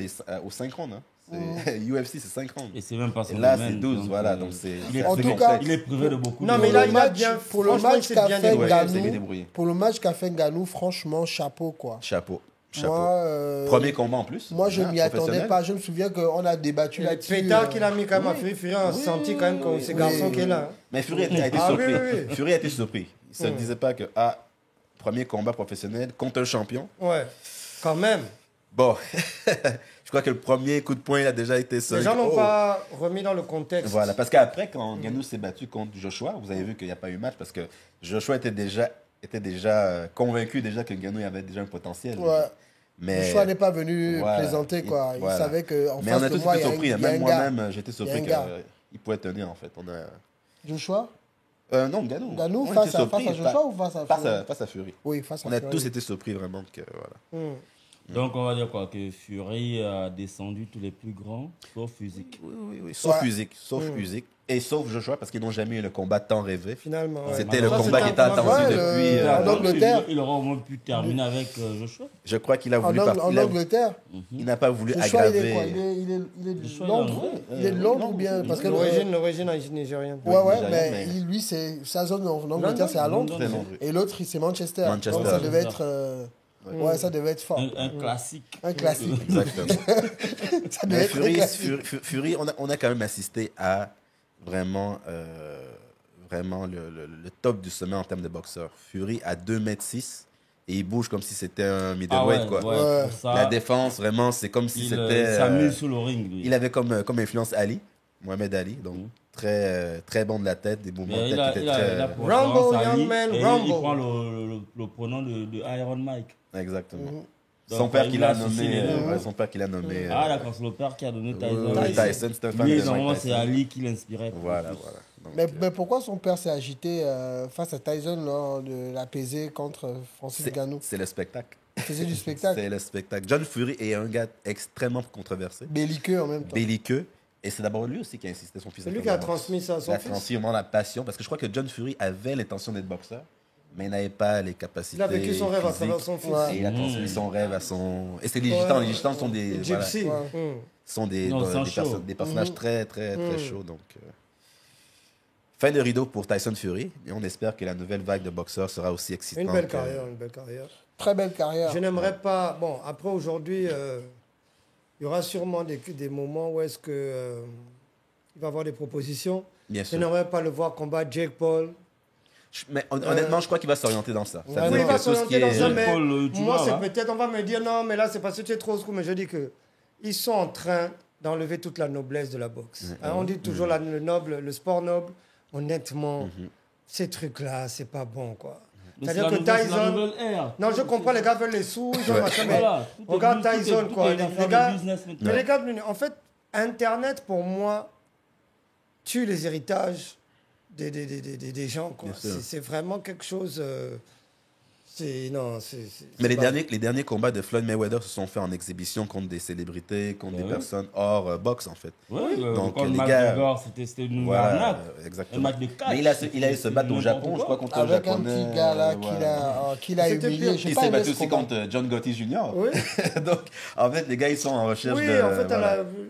aux 5 rounds. Hein. UFC, c'est 5 rounds. Et c'est même pas son Et là, domaine, c'est 12, donc, voilà. Donc c'est En tout cas, il est privé de beaucoup Non, de mais choses. là, il a bien. Pour le match qu'a fait débrouillé. Ngannou, pour le match qu'a fait Ngannou, franchement, chapeau, quoi. Chapeau. Moi, Premier combat en plus. Moi, je hein, m'y attendais professionnel. pas. Je me souviens qu'on a débattu Le là-dessus. pétard qu'il a mis quand même à Fury, on a senti quand même que c'est garçon qui est là. Mais Fury a été surpris. Oui. Fury a été surpris. Il se disait pas que, premier combat professionnel contre un champion. Ouais, quand même. Bon, je crois que le premier coup de poing, il a déjà été solide. Les gens n'ont pas remis dans le contexte. Voilà, parce qu'après, quand Ngannou s'est battu contre Joshua, vous avez vu qu'il n'y a pas eu match parce que Joshua était déjà convaincu déjà que Ngannou avait déjà un potentiel. Ouais. Mais Joshua n'est pas venu plaisanter, quoi. Il savait qu'en mais on face a de tous moi, été il surpris. y a Même un gars. moi-même, j'étais surpris qu'il pouvait tenir, en fait. Joshua Non, Ngannou. Ngannou On face était à surpris, Joshua ou face à Fury? Face à Fury. Oui, face à On a Fury. tous été surpris, vraiment. Que, voilà. Donc, on va dire quoi? Que Fury a descendu tous les plus grands, sauf Usyk. Oui. Sauf Usyk. Usyk. Et sauf Joshua, parce qu'ils n'ont jamais eu le combat tant rêvé. Finalement. Ouais. C'était le Ça, combat qui était attendu depuis. En Angleterre. Il aura au moins pu terminer avec Joshua. Je crois qu'il a voulu En Angleterre. Il n'a pas voulu Joshua, il est quoi? aggraver. Il est de Joshua, Londres. Il est de Londres ou bien parce que L'origine nigérienne. Ouais, Nigérien, mais mais- lui, sa zone en Angleterre, c'est à Londres. C'est Londres. Et l'autre, c'est Manchester. Manchester. Donc ça devait être. Ouais, ça devait être fort. Un classique. Un classique. Exactement. Ça devait Mais être très classique. Fury, on a quand même assisté à vraiment le top du sommet en termes de boxeur. Fury à 2,6 m et il bouge comme si c'était un middleweight. quoi. Ouais. Pour ça, La défense, vraiment, c'est comme si il c'était. s'amuse sous le ring, lui. Il avait comme influence Ali, Mohamed Ali, donc très bon de la tête, des mouvements de Mais tête qui étaient très. pour Rambo, référence à lui, young man, et Rambo. il prend le pronom de Iron Mike. Exactement. Donc, Son père il qui l'a associe nommé. les deux. Son père qui l'a nommé. Ah, d'accord, c'est le père qui a donné Tyson. Tyson, c'est un fan Lui, de Mike normalement, c'est Tyson. Ali qui l'inspirait. Voilà. Donc, Mais pourquoi son père s'est agité face à Tyson lors de la pesée contre Francis Ngannou? c'est le spectacle. Il faisait du spectacle. C'est le spectacle. John Fury est un gars extrêmement controversé, Belliqueux en même temps. belliqueux. Et c'est d'abord lui aussi qui a insisté son fils. C'est lui qui a transmis ça à Il son a fils. transmis vraiment la passion. Parce que je crois que John Fury avait l'intention d'être boxeur, mais il n'avait pas les capacités. Il a vécu son rêve à physiques. travers son fils. Ouais. Et il a transmis son rêve à son. Et c'est les gitans. Les gitans sont des. Gypsy. voilà, Ouais. sont des, Non, des chaud. des personnages très chauds. Donc, fin de rideau pour Tyson Fury. Et on espère que la nouvelle vague de boxeurs sera aussi excitante. Une belle carrière. Très belle carrière. Je n'aimerais pas. Bon, après aujourd'hui, il y aura sûrement des moments où est-ce que il va y avoir des propositions. Bien Je sûr. n'aimerais pas le voir combattre Jake Paul. Mais honnêtement, je crois qu'il va s'orienter dans ça. Ça veut Oui, dire il va que tout ce s'orienter qui dans est- ça, mais Paul, tu moi, vois, c'est là. peut-être, on va me dire, non, mais là, c'est parce que tu es trop screw. Mais je dis que ils sont en train d'enlever toute la noblesse de la boxe. Hein, on dit toujours le sport noble. Honnêtement, ces trucs-là, c'est pas bon, quoi. C'est-à-dire que Tyson... Non, je comprends, les gars veulent les sous, ils ont machin, mais regarde Tyson, quoi. Les gars... Mais les gars, en fait, Internet, pour moi, tue les héritages des gens, quoi. C'est vraiment quelque chose... Mais les derniers combats de Floyd Mayweather se sont faits en exhibition contre des célébrités, contre des personnes hors boxe, en fait. Oui, donc quand les le match gars, de Gore, c'était une arnaque. Exactement. Un match de catch. Mais il a eu se battre au Japon, je crois, contre un Avec un Japonais. petit gars là qu'il a humilié. Il s'est battu aussi contre John Gotti Jr. Oui. Donc, en fait, les gars, ils sont en recherche de... Oui, en fait,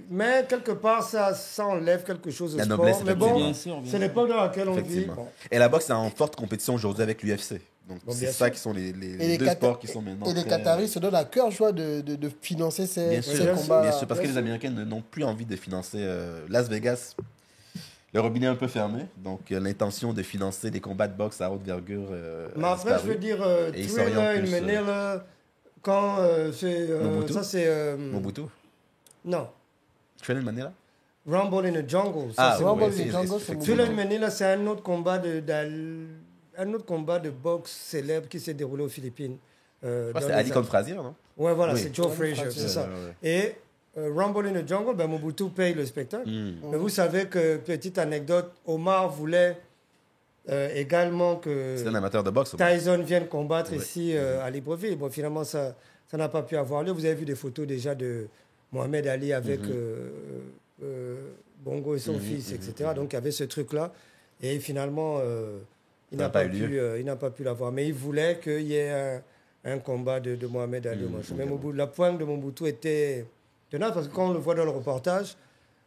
mais quelque part, ça enlève quelque chose au La sport. noblesse, Mais bon, bien sûr. c'est l'époque dans laquelle on vit. Effectivement. Bon. Et la boxe est en forte compétition aujourd'hui avec l'UFC. Donc, c'est bien ça sûr. qui sont les Et deux sports qui sont maintenant. Et les Qataris se donnent à cœur joie de financer ces combats. Bien sûr, parce que les Américains n'ont plus envie de financer Las Vegas. Le robinet est un peu fermé, donc l'intention de financer des combats de boxe à haute vergure. Mais après, je veux dire, Thriller, Il Manila, quand c'est. Mobutu? Ça, c'est. Mobutu? Non. Thriller Manila? Rumble in the Jungle. Rumble in the Jungle, c'est Thriller in Manila, c'est un autre combat de boxe célèbre qui s'est déroulé aux Philippines. C'est Ali contre Frazier, non? Ouais, voilà, Oui. c'est Joe Frazier, c'est ça. Ouais. Et Rumble in the Jungle, ben, Mobutu paye le spectacle. Mais vous savez que, petite anecdote, Omar voulait également que C'est un amateur de boxe. Omar. Tyson vienne combattre ici à Libreville. Bon, finalement, ça n'a pas pu avoir lieu. Vous avez vu des photos déjà de Mohamed Ali avec Bongo et son fils, etc. Donc, il y avait ce truc-là. Et finalement, il n'a pas pu l'avoir. Mais il voulait qu'il y ait un combat de Mohamed Ali. Mais la pointe de Mobutu était tenable parce que quand on le voit dans le reportage,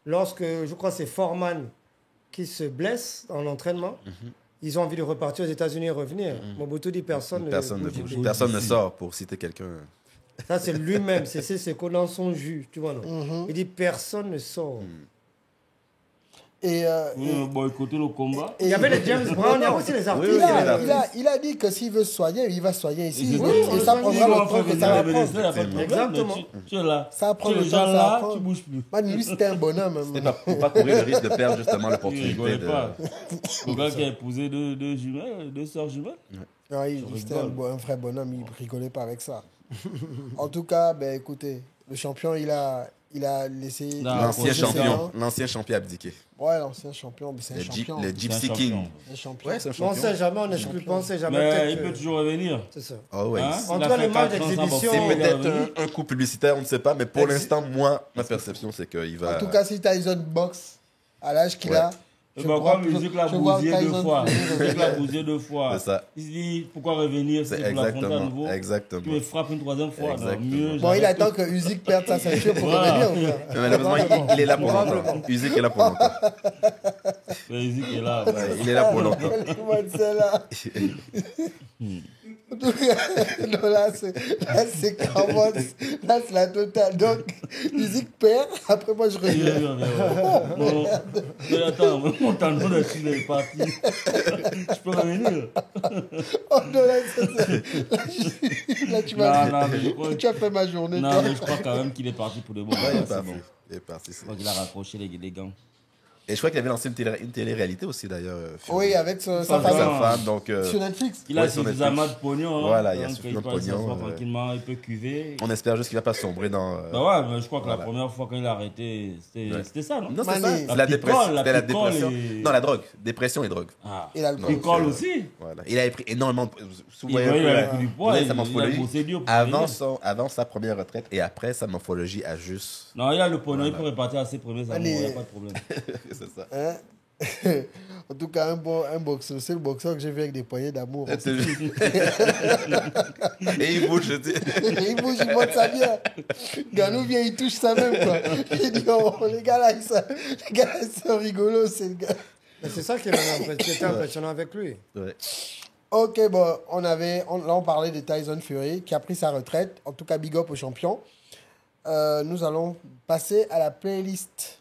lorsque, je crois, c'est Foreman qui se blesse en entraînement, ils ont envie de repartir aux États-Unis et revenir. Mobutu dit personne ne bouge. Personne ne sort, pour citer quelqu'un. Ça, c'est lui-même. C'est dans son jus. Tu vois, non? Il dit personne ne sort. Et boycotter le combat. Il y avait les James Brown, il y a aussi les artistes. Il a dit que s'il veut se soigner, il va se soigner ici. Oui, et ça prendra le temps que ça va prendre. Exactement. Tu es là. Ça prend le temps, ça ça là, prend. tu bouges plus. Man, lui, c'était un bonhomme. Pour pas courir le risque de perdre justement Il l'opportunité rigolait de... pas. Le gars qui a épousé deux sœurs jumelles. Non, c'était un vrai bonhomme, il rigolait pas avec ça. En tout cas, ben, écoutez, le champion, il a laissé... L'ancien champion abdiqué. Ouais, l'ancien champion, mais c'est un champion. Le Gypsy King. Un champion. Ouais, c'est un On champion. ne sait jamais, on n'exclut pas, on ne sait jamais. Mais il peut toujours revenir. C'est ça. Oh, ouais. Hein? En Il tout a cas, fait les matchs 4 ans sans d'exhibition, boxer, C'est il est revenu. peut-être un coup publicitaire, on ne sait pas, mais pour l'instant, moi, ma perception, c'est qu'il va... En tout cas, si Tyson boxe à l'âge qu'il a, Je vois musique l'a bousillé 2 fois. Musique l'a bousillé 2 fois. C'est ça. Il se dit, pourquoi revenir? C'est pour l'affronter à nouveau. Exactement. Tu me frappes une 3e fois. Non, mieux, bon, il attend que Usyk perde sa ceinture pour revenir. Mais malheureusement, il est là pour longtemps. Usyk est là pour longtemps. Usyk est là. Ouais, il est là pour longtemps. Là, c'est clairement, là, c'est la totale. Donc, Usyk perd, après moi, je reviens. Bon, mais attends, mon tendon de Chine est parti. Je peux revenir. Oh non, là, tu m'as tu as fait ma journée. Non, toi. mais je crois quand même qu'il est parti pour de bon. Ouais, il est C'est parti. bon. Il est parti. Je crois qu'il a rapproché les gants. Et je crois qu'il avait lancé une télé-réalité aussi, d'ailleurs. Oui, avec sa Avec femme sa femme, donc... sur Netflix. Il a Ouais, sur suffisamment de Netflix. pognon. Hein. Voilà, il y a Donc, suffisamment de peut pognon, s'asseoir tranquillement, il peut cuver. On espère juste qu'il ne va pas sombrer dans... Bah ouais, mais je crois que voilà. la première fois quand il a arrêté, c'était ça, non? Non, c'est Mani. ça. La C'était picole, la la picole dépression. et- Non, la drogue. Dépression et drogue. Ah. Et l'alcool. Picole aussi. Voilà. Il avait pris énormément de... Il a pris du poids, sa il a morphologie. bossé dur pour Avant, revenir. avant sa première retraite et après, sa morphologie a juste... Non, il a le pognon, il peut répartir à ses premiers amours, Allez. il n'y a pas de problème. c'est ça. Hein? En tout cas, un boxeur, c'est le boxeur que j'ai vu avec des poignées d'amour. Et il bouge, je dis. Il bouge, il monte ça bien. Ganou vient, il touche ça même, quoi. Il dit, oh, les gars là, ils sont rigolos, c'est le gars. Mais c'est ça qui était impressionnant avec lui. Ouais. Ok, bon, là, on parlait de Tyson Fury, qui a pris sa retraite. En tout cas, big up au champion. Nous allons passer à la playlist.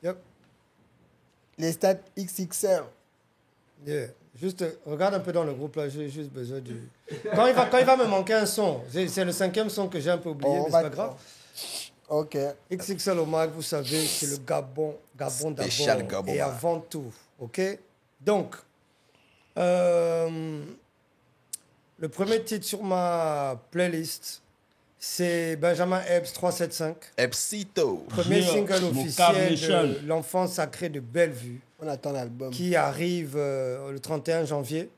Yep. Les stats XXL. Yeah. Juste, regarde un peu dans le groupe là, j'ai juste besoin du... Quand il va me manquer un son, c'est le 5e son que j'ai un peu oublié, mais c'est pas grave. Ok. XXL au Mac, vous savez, c'est le Gabon Spécial d'abord Gabon. et avant tout, ok? Donc, Le premier titre sur ma playlist, c'est Benjamin Epps 375. Epsito. Premier Yeah. single Mon officiel Carnation. de l'enfant sacré de Bellevue, On attend l'album. qui arrive le 31 janvier.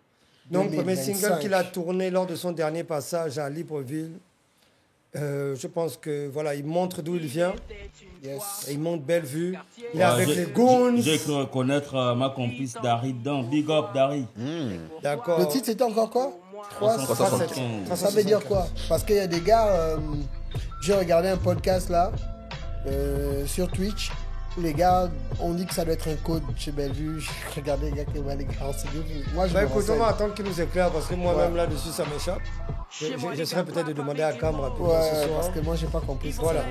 Donc, premier 2025. single qu'il a tourné lors de son dernier passage à Libreville. Je pense que voilà, il montre d'où il vient. Yes. Et il montre Bellevue. Il est Ouais, avec j'ai- les Goons. J'ai cru reconnaître ma complice Dari dedans. Big up Dari. D'accord. Le titre, c'était encore quoi 375. Ça veut dire quoi? Parce qu'il y a des gars, j'ai regardé un podcast là, sur Twitch, où les gars ont dit que ça doit être un code chez Bellevue. J'ai regardé les gars qui les gars, moi je Bah me écoute, on renseigne. va attendre qu'il nous éclaire parce que moi-même là-dessus ça m'échappe. J'essaierai peut-être de demander à Cam rapidement ce Ouais, soir. parce que moi j'ai pas compris ça. Voilà.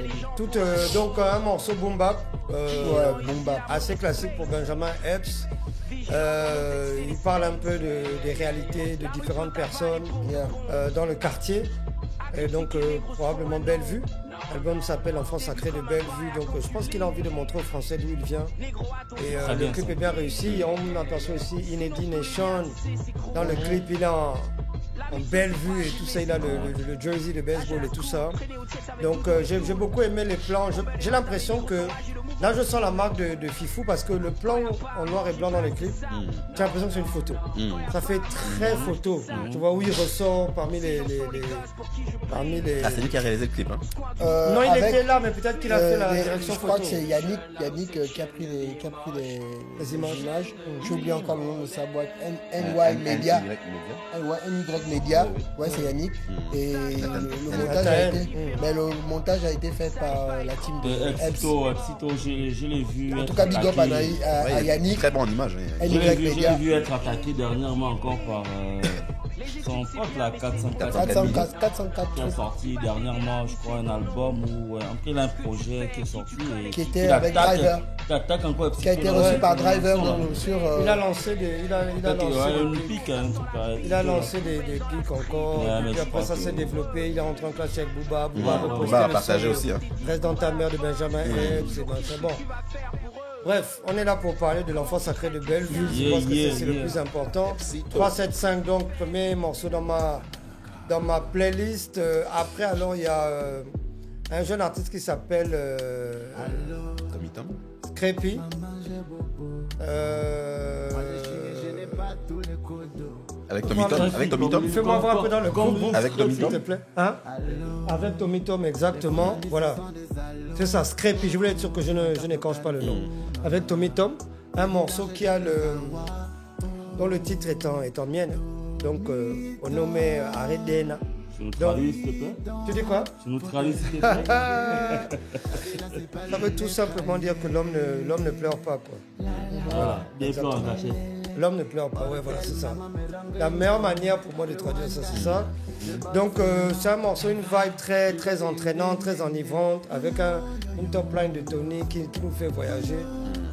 Donc un morceau boom bap, Ouais, boom bap. assez classique pour Benjamin Epps. Il parle un peu des réalités de différentes personnes Yeah. dans le quartier. Et donc probablement Bellevue. L'album s'appelle Enfant sacré de Bellevue. Donc je pense qu'il a envie de montrer aux Français d'où il vient. Et Très le bien, clip ça. est bien réussi. On aperçoit aussi Inedi Nation. Dans le clip, il est en Bellevue et tout ça. Il a le jersey de baseball et tout ça. Donc j'ai beaucoup aimé les plans. J'ai l'impression que là je sens la marque de Fifou parce que le plan en noir et blanc dans le clip, j'ai l'impression que c'est une photo. Ça fait très photo. Tu vois où il ressort parmi les Ah, c'est lui qui a réalisé le clip. Hein. Non, il Avec, était là, mais peut-être qu'il a fait la les- direction je crois photo. que c'est Yannick qui a pris les images. J'ai oublié encore le nom de sa boîte. NY Media. NY Media. Ouais, c'est Yannick. Et le montage a été, mais le montage a été fait par la team de Epps. Epsito, je l'ai vu. En être tout cas, big up à attaqué. à Yannick. Très bonne image. Hein. Je l'ai NY vu, je l'ai Media. vu être attaqué dernièrement encore par son pote, la 404. 404 Qui a sorti dernièrement, je crois, un album où en tout cas, il a un projet qui est sorti. Et Qui était il avec attaque- Driver. Qui attaque encore Epsito. qui a été dans reçu le- par Driver dans- sur. Il a lancé des. Il a lancé Ouais, des une pics. pique, un truc pareil. Il a lancé des pics encore. Ouais, mais Puis je après crois ça que- s'est développé. Il est rentré en classe avec Booba. Booba a reposté Booba a le partagé son de aussi, hein. Reste dans ta mère de Benjamin Epps et machin. Bon. Bref, on est là pour parler de l'enfant sacré de Bellevue. Je Yeah, pense que yeah, c'est le yeah. plus important. 375, donc premier morceau dans ma playlist. Après, alors, il y a un jeune artiste qui s'appelle Tommy Tom. Scrappy. Avec Tommy Tom. Avec Tommy Tom. Fais-moi voir un peu dans le Comme groupe, vous, Avec Tommy s'il Tom. te plaît. Hein? Avec Tommy Tom, exactement. Voilà. C'est ça, Scrappy. Je voulais être sûr que je n'écorche pas le nom. Avec Tommy Tom, un morceau qui a dont le titre est en mienne. Donc, on nommé Aredena. Tu nous traduis, s'il te plaît. Tu dis quoi? Tu nous traduis, s'il te plaît. Ça veut tout simplement dire que l'homme ne pleure pas, quoi. Voilà, des plans en cachet. L'homme ne pleure pas, ouais, voilà, c'est ça. La meilleure manière pour moi de traduire ça, c'est ça. Donc, c'est un morceau, une vibe très, très entraînante, très enivrante, avec une top line de Tony qui nous fait voyager.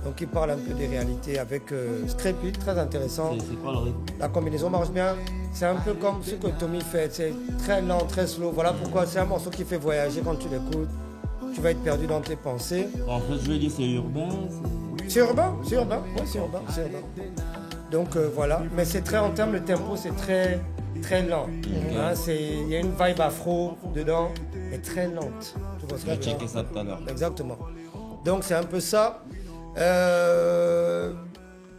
Donc, il parle un peu des réalités avec Scrappy, très intéressant. C'est quoi le rythme? La combinaison marche bien. C'est un peu comme ce que Tommy fait. C'est très lent, très slow. Voilà pourquoi c'est un morceau qui fait voyager quand tu l'écoutes. Tu vas être perdu dans tes pensées. En fait, je vais dire c'est urbain. C'est urbain, c'est urbain. Ouais, c'est urbain, c'est urbain. Donc voilà. Mais c'est très, en termes de tempo, c'est très, très lent. Hein, il y a une vibe afro dedans, mais très lente. Tu vois ce Je que vais je veux dire? checker ça tout à l'heure. Exactement. Donc c'est un peu ça.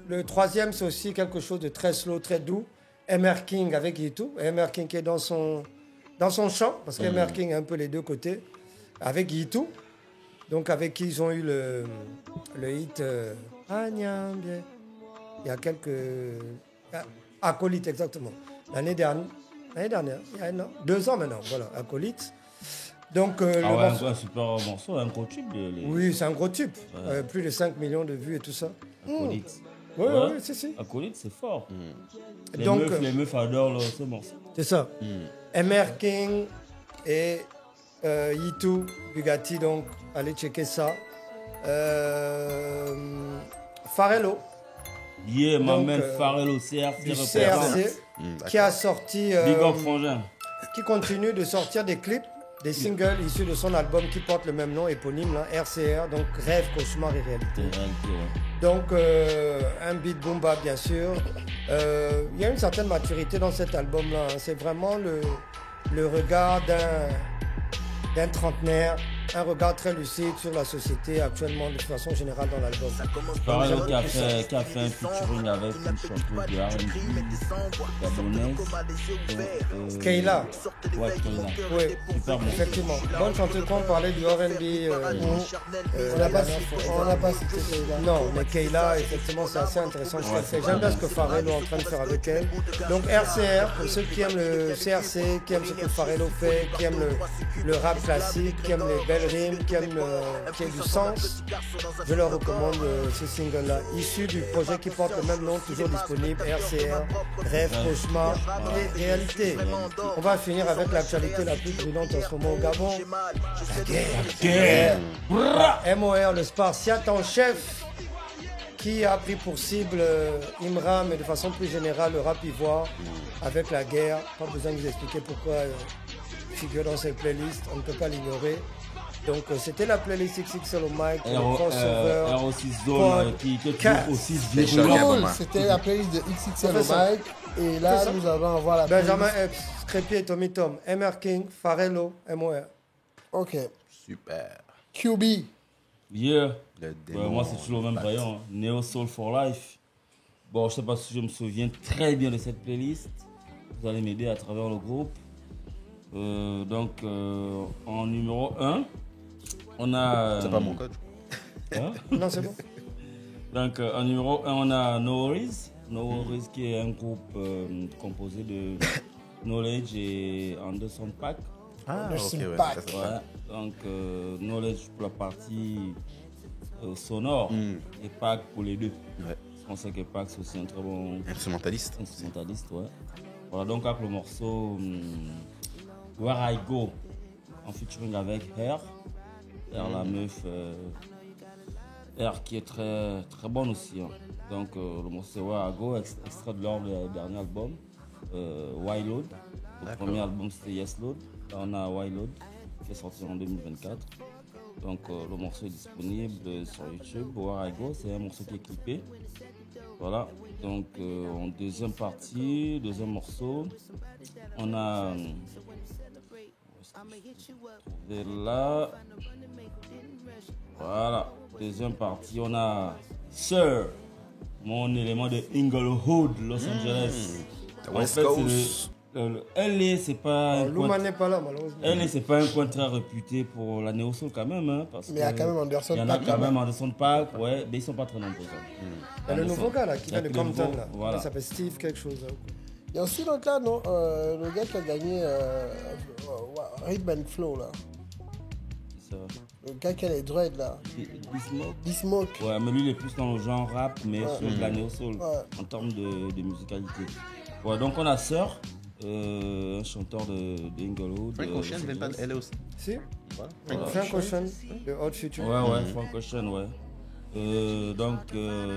Le troisième, c'est aussi quelque chose de très slow, très doux. MR King avec Yitou. MR King qui est dans son chant, parce que MR King a un peu les deux côtés, avec Yitou. Donc avec qui ils ont eu le hit Agnambie. Il y a quelques... Acolyte, exactement. L'année dernière, il y a 2 ans maintenant, voilà, Acolyte. Donc, le Ah ouais, morceau- un super morceau, un gros tube. oui, c'est un gros tube. Plus de 5 millions de vues et tout ça. Acolyte. Oui, Ouais. oui, si. Acolyte, c'est fort. Donc, Les meufs adorent ce morceau. c'est ça. MR King et Yitou, Bugatti, donc allez checker ça. Pharrello, Yeah, ma Donc, man Pharrello, CRC. du représente. CRC, qui a sorti, Big up, frangin. qui continue de sortir des clips des singles issus de son album qui porte le même nom, éponyme, là, RCR, donc Rêve, Cauchemar et Réalité. Donc, un beat boom bap, bien sûr. Il y a une certaine maturité dans cet album-là. Hein. C'est vraiment le regard d'un trentenaire, un regard très lucide sur la société actuellement, de façon générale, dans l'album. Pharrell qui a fait un featuring avec une chanteuse de R&B gabonaise. Keila. Ouais, Keila. Oui, Super bon. effectivement. Bonne chanteuse, quand on parlait du R&B. On n'a pas cité Keila. Non, mais Keila, effectivement, c'est assez intéressant ce qu'elle fait. J'aime bien ce que Pharrell est en train de faire avec elle. Donc RCR, pour ceux qui aiment le CRC, qui aiment ce que Pharrell fait, qui aiment le rap classique, qui aiment les belles rimes, qui aiment qui a du sens, je leur recommande ce single-là, issu du projet qui porte le même nom, toujours disponible, RCR, Rêve, Cauchemar et Réalité. On va finir avec l'actualité la plus brûlante en ce moment au Gabon, la guerre. MOR, le spartiate en chef, qui a pris pour cible Imra, mais de façon plus générale le rap ivoire, avec la guerre. Pas besoin de vous expliquer pourquoi figure dans cette playlist, on ne peut pas l'ignorer. Donc c'était la playlist XXL au mic, le crossover. R6 Zone qui était toujours aussi virulent. C'était la playlist de XXL au mic. Et là, nous allons avoir la playlist. Benjamin Epps, Crépy et Tommy Tom, MR King, Pharrell, MOR. Ok. Super. QB. Yeah. Le démon, Moi, c'est toujours le même vaillant. Hein. Neo Soul for Life. Bon, je sais pas si je me souviens très bien de cette playlist. Vous allez m'aider à travers le groupe. Donc, en numéro 1, on a... C'est pas mon code. Hein? Non, c'est bon. Donc, en numéro 1, on a No Worries. No Worries qui est un groupe composé de Knowledge et Anderson .Paak. Ah, Anderson ok, ouais. .Paak. Ça, c'est Ouais. Donc, Knowledge pour la partie sonore et Paak pour les deux. Ouais. On sait que Paak, c'est aussi un très bon Instrumentaliste. instrumentaliste. Ouais. Voilà, donc avec le morceau Where I Go, en featuring avec Her. Her, la meuf, Her qui est très, très bonne aussi. Hein. Donc, le morceau Where I Go, extrait de leur dernier album, Why Load. Le premier album, c'était Yes Load. Là, on a Why Load, qui est sorti en 2024. Donc, le morceau est disponible sur YouTube. Where I Go, c'est un morceau qui est clippé. Voilà. Donc, en deuxième partie, deuxième morceau, on a. Là. Voilà. Deuxième partie, on a Sir, mon élément de Inglewood, Los Angeles. West En fait, Coast. LA, c'est pas. Luma n'est pas là, malheureusement. LA, c'est pas un coin très réputé pour la néo-soul quand même. Hein, parce Mais il y a quand même Anderson Il y en a .Paak quand là-bas. même Anderson .Paak, ouais, mais ils sont pas très nombreux. Il y a le nouveau gars là, qui vient de Compton là. Voilà. Il s'appelle Steve quelque chose. Là. Il y a aussi l'autre là, non le gars qui a gagné Rhythm and Flow là. Ça. Le gars qui a les dreads là. Bismarck. D-Smoke. Ouais, mais lui, il est plus dans le genre rap, mais Ouais. sur de la néo-soul, Ouais. en termes de musicalité. Ouais, donc on a Sir, un chanteur d'Inglewood. Frank Ocean vient pas de LA aussi. Si Voilà. Frank Ocean, de Hot Future. Ouais, Frank Ocean, ouais. Donc,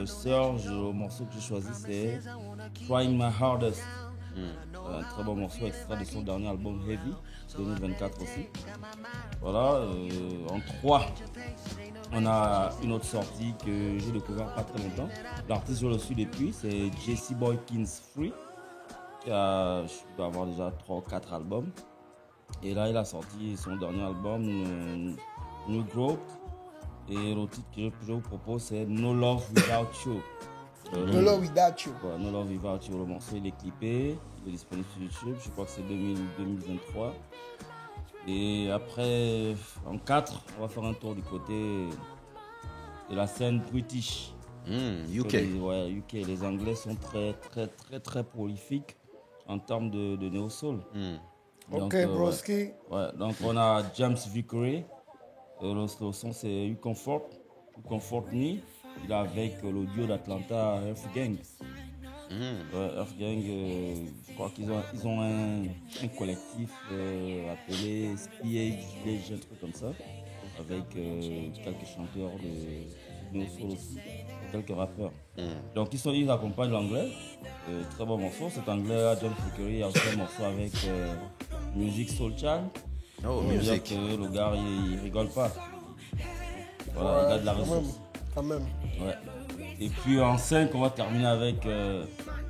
Sir, le morceau que j'ai choisi, c'est Trying My Hardest. Un très bon morceau, extrait de son dernier album Heavy, 2024 aussi. Voilà, en 3, on a une autre sortie que j'ai découvert pas très longtemps. L'artiste, je le suis depuis, c'est Jesse Boykins Free, qui a, je dois avoir déjà 3 ou 4 albums. Et là, il a sorti son dernier album, New Growth. Et le titre que je vous propose, c'est No Love Without You. No Love Without You. Ouais, No Love Without You, le morceau il est clippé, il est disponible sur YouTube, je crois que c'est 2023. Et après, en 4, on va faire un tour du côté de la scène british. UK. Ouais, UK. Les Anglais sont très prolifiques en termes de néo-soul. Ok, Donc, broski. ouais, donc on a James Vickery. Le son c'est You Comfort Me. Il est avec le duo d'Atlanta, Earth Gang. Earth Gang, je crois qu'ils ont un collectif appelé Speage Village, un truc comme ça, avec quelques chanteurs de néo-soul aussi, et quelques rappeurs. Donc ils accompagnent l'anglais. Très bon morceau. Cet anglais, James Vickery, a aussi un morceau avec Music Soul Child. Oh, On veut dire musique. que le gars, il rigole pas. Voilà, il a de la ressource. Quand même. Ouais. Et puis en 5, on va terminer avec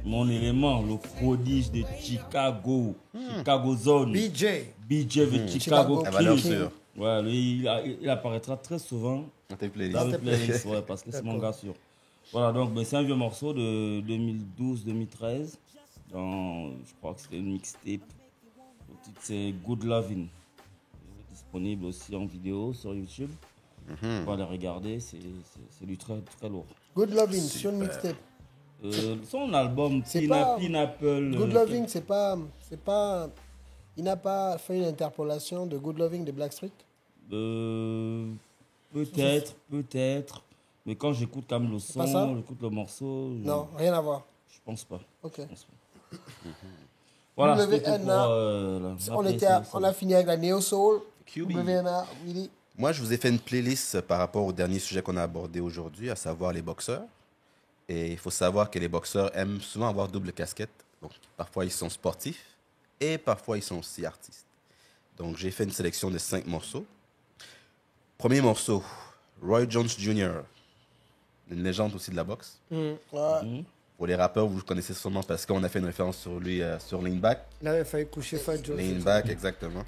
mon élément, le prodige de Chicago. Chicago Zone. BJ. BJ de Chicago La valeur King. sûre. Ouais, lui, il apparaîtra très souvent Dans tes playlists. dans les playlists, ouais, parce que c'est mon gars sûr. Voilà, donc ben, c'est un vieux morceau de 2012-2013. Je crois que c'était une mixtape. Le titre c'est Good Lovin'. Disponible aussi en vidéo sur YouTube. On va les regarder, c'est du très, très lourd. Good Loving sur une mixtape. Son album C'est pas- Pineapple. Good Loving, c'est pas. Il n'a pas fait une interpolation de Good Loving de Blackstreet. Peut-être. Mais quand j'écoute quand même le pas ça son, j'écoute le morceau. Non, rien à voir. Je pense pas. Ok. Je pense pas. Voilà, WNA, c'était pour, On a fini avec la Neo Soul. QB. WNA, Willy. Moi, je vous ai fait une playlist par rapport au dernier sujet qu'on a abordé aujourd'hui, à savoir les boxeurs. Et il faut savoir que les boxeurs aiment souvent avoir double casquette. Donc, parfois, ils sont sportifs et parfois, ils sont aussi artistes. Donc, j'ai fait une sélection de 5 morceaux. Premier morceau, Roy Jones Jr., une légende aussi de la boxe. Ouais. Pour les rappeurs, vous le connaissez sûrement parce qu'on a fait une référence sur lui, sur Lean Back. Il avait failli coucher Fat Joe. Lean Back, exactement.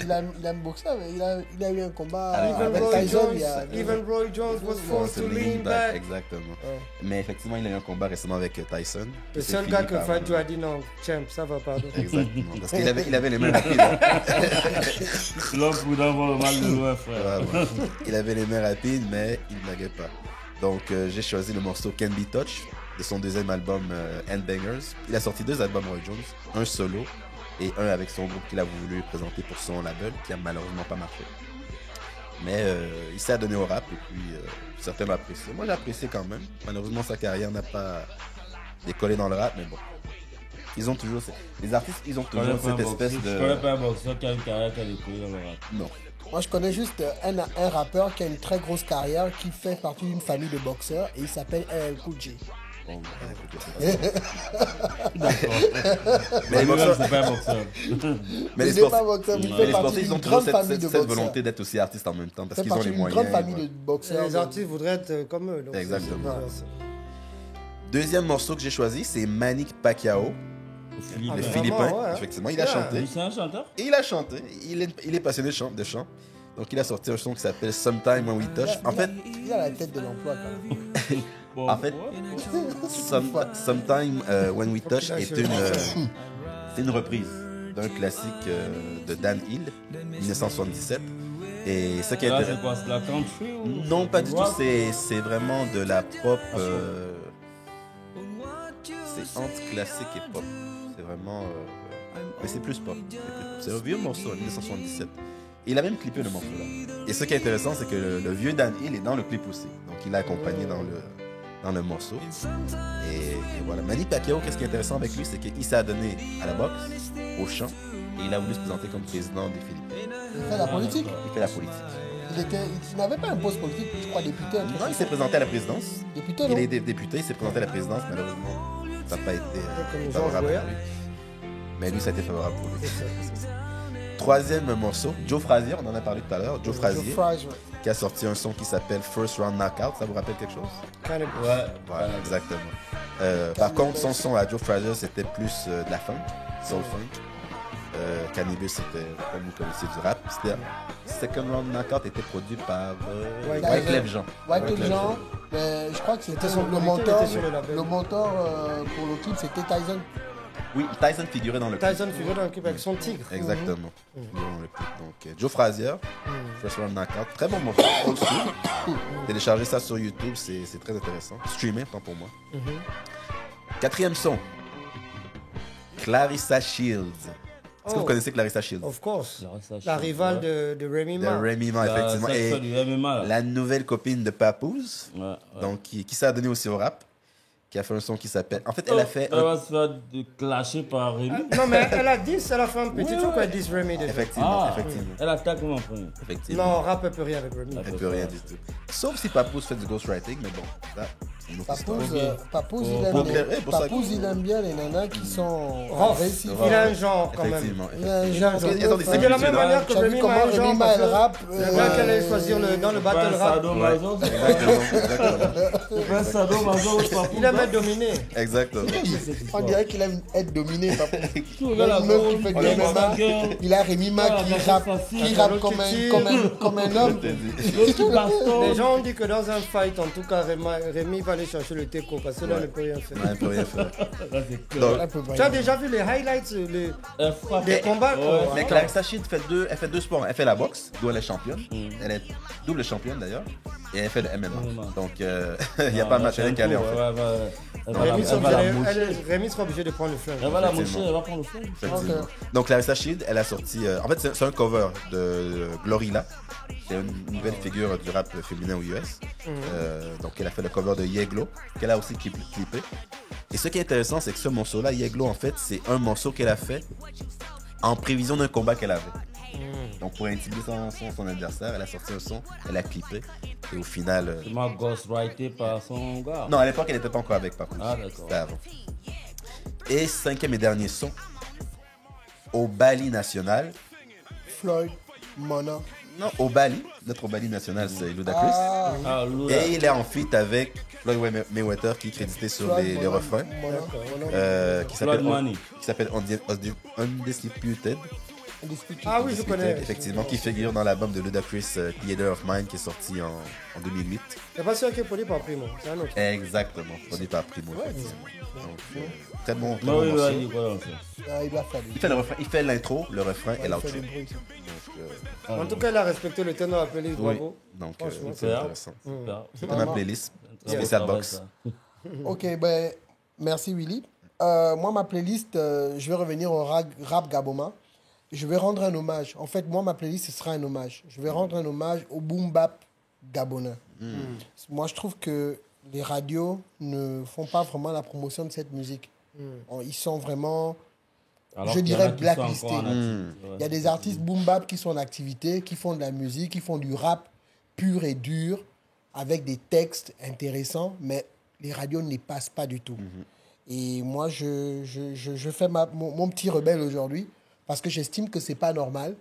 Il a boxé, il a eu un combat Even avec Roy Tyson. Jones, even Roy Jones was forced to lean back. Exactement. Mais effectivement, il a eu un combat récemment avec Tyson. Le C'est seul fini gars que par- Fat Joe a dit non, champ, ça va, pardon. Exactement. Parce qu'il avait, il avait les mains rapides. Hein. L'homme prudent va le mal de loin, frère. Ouais, ouais. Il avait les mains rapides, mais il ne blaguait pas. Donc, j'ai choisi le morceau Can Be Touched de son deuxième album Handbangers. Il a sorti 2 albums Roy Jones, un solo et un avec son groupe qu'il a voulu présenter pour son label, qui a malheureusement pas marché. Mais il s'est adonné au rap et puis certains l'ont apprécié. Moi, j'ai apprécié quand même. Malheureusement, sa carrière n'a pas décollé dans le rap, mais bon. Ils ont toujours, les artistes, ils ont toujours cette espèce Je de... connais pas un boxeur qui a une carrière qui a décollé dans le rap. Non. Moi, je connais juste un rappeur qui a une très grosse carrière, qui fait partie d'une famille de boxeurs et il s'appelle LL Cool J. Bon, Mais les boxeurs, c'est pas un boxeur. mais Il les n'est pas sportifs, boxeur, mais il mais fait les partie sportifs, ils ont d'une toujours grande famille de cette boxeurs. volonté d'être aussi artistes en même temps parce Il fait qu'ils ont partie les d'une moyens. grande famille voilà. de boxeurs. Les artistes voudraient être comme eux. donc Exactement. c'est- Deuxième morceau que j'ai choisi, c'est Manny Pacquiao, Le Philippe. le vraiment, Philippin. ouais, hein. Effectivement, il a Yeah. chanté. C'est un chanteur? Et il a chanté. Il est passionné de chant. Donc, il a sorti un son qui s'appelle Sometime When We Touch. En fait, Il a la tête de l'emploi quand même. Bon, En fait, ouais. Sometime When We Touch là, est je- c'est une reprise d'un classique de Dan Hill, 1977. Et ce qui est Là, c'est intéressant... quoi? C'est la country ou... Non, pas du tout. Rock? C'est vraiment de la pop. C'est entre classique et pop. C'est vraiment. Mais c'est plus pop. C'est un vieux morceau en 1977. Et il a même clippé le morceau là. Et ce qui est intéressant, c'est que le vieux Dan Hill est dans le clip aussi. Donc il l'a accompagné dans le morceau. Et voilà. Manny Pacquiao, qu'est-ce qui est intéressant avec lui, c'est qu'il s'est adonné à la boxe, au chant, et il a voulu se présenter comme président des Philippines. Il fait la politique. Il fait la politique. Il n'avait pas un poste politique, je crois, député. un truc Non, il s'est présenté à la présidence. Député, Il non est député, il s'est présenté à la présidence, malheureusement. Ça n'a pas été Comme Georges favorable Weah. pour lui. Mais lui, ça a été favorable pour lui. Troisième morceau, Joe Frazier, on en a parlé tout à l'heure. Joe Frazier, Fries, ouais. qui a sorti un son qui s'appelle First Round Knockout. Ça vous rappelle quelque chose? Kind of- Ouais. Voilà, exactement. Par contre, son son à Joe Frazier, c'était plus de la funk, soul funk. Cannabis, c'était, comme vous connaissez, du rap. C'était Second Round Knockout était produit par Wyclef Jean. Wyclef Jean, mais je crois que c'était son le producteur, mentor. était sur le label. Le mentor pour le clip, c'était Tyson. Oui, Tyson figurait dans le clip. Tyson figurait dans le clip avec son tigre. Exactement. Dans le clip. Donc, Joe Frazier, First Round Knockout. Très bon morceau, old school. Téléchargez ça sur YouTube, c'est très intéressant. Streamer, tant pour moi. Quatrième son, Clarissa Shields. Est-ce que vous connaissez Clarissa Shields? Of course. Clarissa La Shields, rivale ouais. de Remy De Ma. Remy Ma, effectivement. Ça, Et c'est du MMA, là. la nouvelle copine de Papoose, Ouais, ouais. donc, qui s'est adonnée aussi au rap, qui a fait un son qui s'appelle... En fait, elle a fait... Elle va se faire clasher par Rémi. Non, mais elle a 10, elle a fait un petit truc à 10 Rémi déjà. Effectivement, effectivement. Elle attaque comme en premier. Effectivement. Non, rap, elle peut rien avec Rémi. Elle peut rien du tout. Sauf si Papoose fait du ghostwriting, mais bon, là, c'est une autre histoire. Papoose, il aime bien les nanas qui sont Rof, il a un genre quand même. Effectivement. Il a un genre. Ils ont des C'est de la même similitudes, manière que Tu as vu Rémi comment a un genre. Rémi parce elle que rappe Le gars qu'elle allait choisir dans le battle rap, Sadomaso, Exactement. c'est Sadomaso, je crois. il aime être dominé. Exactement. On dirait qu'il aime être dominé. Papoose. Tu regardes la Une meuf qui grosse, fait du on est MMA, dans gueule. il a Rémi Ma qui rappe comme un homme. Les gens ont dit que dans un fight, en tout cas, Rémi va aller chercher le teco parce que là, il ne peut rien faire. Ouais, elle peut rien faire. Donc, Elle peut pas Tu as y aller. déjà vu les highlights frappe. des combats quoi. Ouais. Mais Clarissa Shield elle fait deux sports. Elle fait la boxe, d'où elle est championne. Elle est double championne d'ailleurs. Et elle fait le MMA. Donc, il n'y a pas de match qui allait en fait. Rémi sera obligé de prendre le flingue. Elle va la mocher, elle va prendre le flingue. Effectivement. Donc Clarissa Shield, elle a sorti... en fait, c'est un cover de Glorilla. C'est une nouvelle figure du rap féminin aux US. Donc elle a fait le cover de Yeglo, qu'elle a aussi clippé. Et ce qui est intéressant, c'est que ce morceau-là, Yeglo, en fait, c'est un morceau qu'elle a fait en prévision d'un combat qu'elle avait. Donc pour intimider son adversaire, elle a sorti un son, elle a clippé. Et au final... C'est ma ghostwrité par son gars. Non, à l'époque, elle n'était pas encore avec Papoose. Ah, d'accord. C'était avant. Et cinquième et dernier son, au Bali national. Floyd, Mona. Non, au Bali. Notre Bali national, c'est Ludacris. Ah, Lula. Et il est en feat avec Floyd Mayweather qui est crédité sur les refrains. Qui s'appelle Undisputed. Ah oui, je connais. Effectivement, qui figure dans l'album de Ludacris, Theater of Mind, qui est sorti en 2008. C'est pas sûr qu'il est produit par Primo, c'est un autre. Exactement, produit par Primo. Effectivement. Donc, très bon Non, oui, morceau. il doit faire. Il doit faire Il fait le refrain, il fait l'intro, le refrain et l'outro. En tout cas, il a respecté le tenor à playlist, Oui, bravo. donc Franchement, c'est intéressant. Super. C'était ma playlist, spécial box. Ok, ben, merci Willy. Moi, ma playlist, je vais revenir au rap Gaboma. Je vais rendre un hommage. En fait, moi, ma playlist, ce sera un hommage. Je vais rendre un hommage au boom bap gabonais. Moi, je trouve que les radios ne font pas vraiment la promotion de cette musique. Ils sont vraiment, Alors je qu'il y en dirais, a qui sont blacklistés. encore en activité, Il y a des artistes boom bap qui sont en activité, qui font de la musique, qui font du rap pur et dur, avec des textes intéressants, mais les radios ne les passent pas du tout. Et moi, je fais mon petit rebelle aujourd'hui, parce que j'estime que c'est pas normal.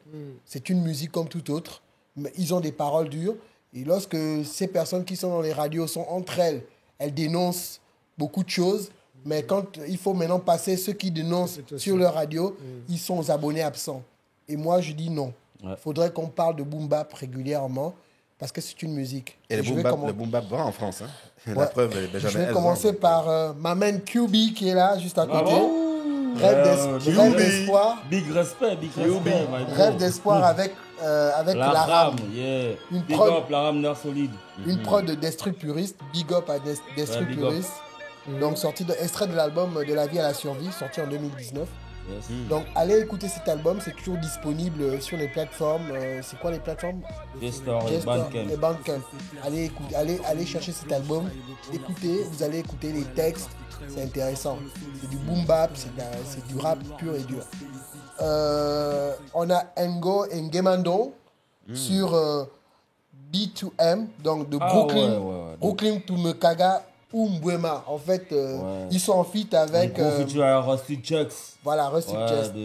C'est une musique comme toute autre, mais ils ont des paroles dures. Et lorsque ces personnes qui sont dans les radios sont entre elles dénoncent beaucoup de choses. Mais quand il faut maintenant passer ceux qui dénoncent sur leur radio, ils sont aux abonnés absents. Et moi, je dis non. Il faudrait qu'on parle de boom bap régulièrement, parce que c'est une musique. Et le boom bap va en France. Hein. La preuve, Benjamin Je vais Elzon. commencer par ma main QB qui est là, juste à côté. Rêve d'espoir. Big respect, big respect. Rêve d'espoir avec la rame. Yeah. Une Big prod- up, la rame d'air solide. Une prod de Destru Puriste. Big up à Destru big up. Puriste. Donc, extrait de l'album De la vie à la survie, sorti en 2019. Yes. Donc, allez écouter cet album. C'est toujours disponible sur les plateformes. C'est quoi les plateformes? J-Store et J-Store Bandcamp. et Bandcamp. Allez chercher cet album. Écoutez, vous allez écouter les textes. C'est intéressant. C'est du boom bap, c'est du rap pur et dur. On a Ngo Ngemando sur B2M, donc de Brooklyn, Brooklyn to Mekaga ou Mbwema. En fait, ils sont en feat avec. Un gros feature à Rusty Chucks. Voilà, Rusty Chucks.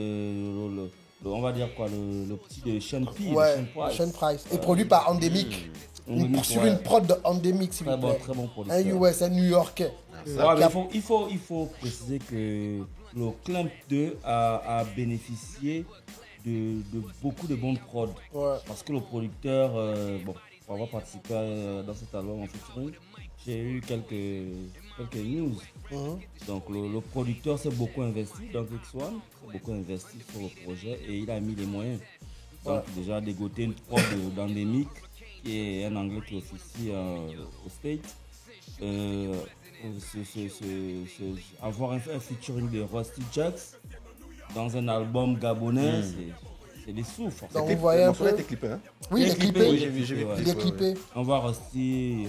On va dire quoi, le petit de Sean P. Ouais, Sean Price. Et produit par Endemic. Sur une prod de Endemic, s'il vous plaît. Très bon Un producteur. US, un New-Yorkais. Ouais, mais il faut préciser que le Clamp 2 a bénéficié de beaucoup de bonnes prods. Ouais. Parce que le producteur, pour avoir participé dans cet album en featuring, j'ai eu quelques news. Donc le producteur s'est beaucoup investi dans X1, s'est beaucoup investi sur le projet et il a mis les moyens. Donc déjà dégoter une prod d'Endemic, qui est un anglais qui officie au States. Avoir un featuring de Rusty Chucks dans un album gabonais, c'est des sous, forcément. Donc, vous voyez un peu. était clippé, hein? Oui, il est clippé. Oui, j'ai vu. Ouais. Il est clippé. On voit Rusty,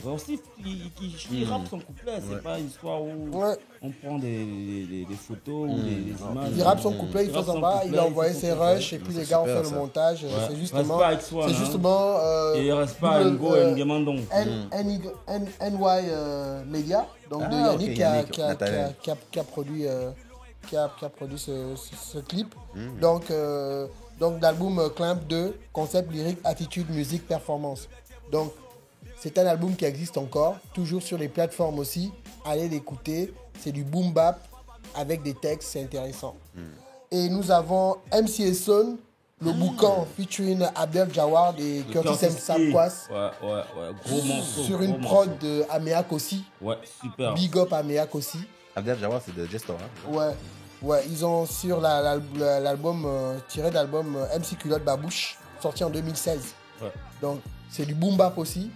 il rappe son couplet, c'est pas une histoire où Ouais. on prend des photos ou des images. Il rappe son couplet, il fait son bas, il a envoyé ses rushs et puis les gars ont fait le montage. C'est justement. Reste pas avec soi, C'est hein. justement. Et il reste pas un go et Ngemandon. NY Media, donc de Ah, Yannick, ok, qui a- Yannick, qui a- Nathanaël. qui a produit ce clip. Donc l'album Climb 2, concept lyrique, attitude, musique, performance. Donc c'est un album qui existe encore, toujours sur les plateformes aussi. Allez l'écouter, c'est du boom bap avec des textes, c'est intéressant. Et nous avons MC Son, le boucan featuring Abdel Jawad et Curtis M. Sapquas Ouais, gros morceau. sur une gros prod morceau. de Ameak aussi. Ouais, super. Big up Ameak aussi. Abdel Jawad, c'est de Gestor. Hein? Ouais, ils ont sur l'album, tiré de l'album MC Culotte Babouche, sorti en 2016. Ouais. Donc c'est du boom bap aussi.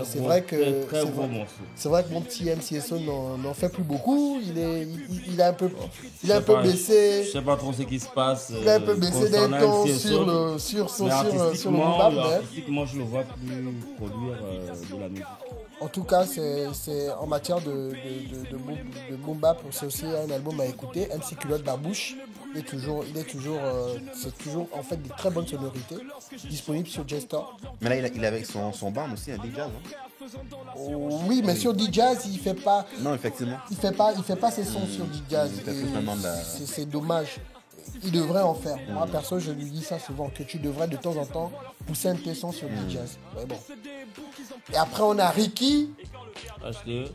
C'est vrai que Très gros morceau. c'est vrai que mon petit MC Son n'en fait plus beaucoup. Il a un peu Je baissé. sais pas trop ce qui se passe. Il a un peu baissé d'un concernant ton MC sur Mais le boom bap. Mais artistiquement, je le vois plus produire de la musique. en tout cas, c'est en matière de boom bap, c'est aussi un album à écouter. MC Culotte Babouche, c'est toujours en fait des très bonnes sonorités, disponibles sur Gestor. Mais là, il est avec son band aussi, un DJ, non? Oui, mais sur D-Jazz, il fait pas effectivement. ses sons sur D-Jazz. Il fait plus vraiment de la- C'est dommage. Il devrait en faire. Moi, perso, je lui dis ça souvent, que tu devrais de temps en temps pousser un de tes sons sur D-Jazz. Mais bon. Et après, on a Ricky, HTE.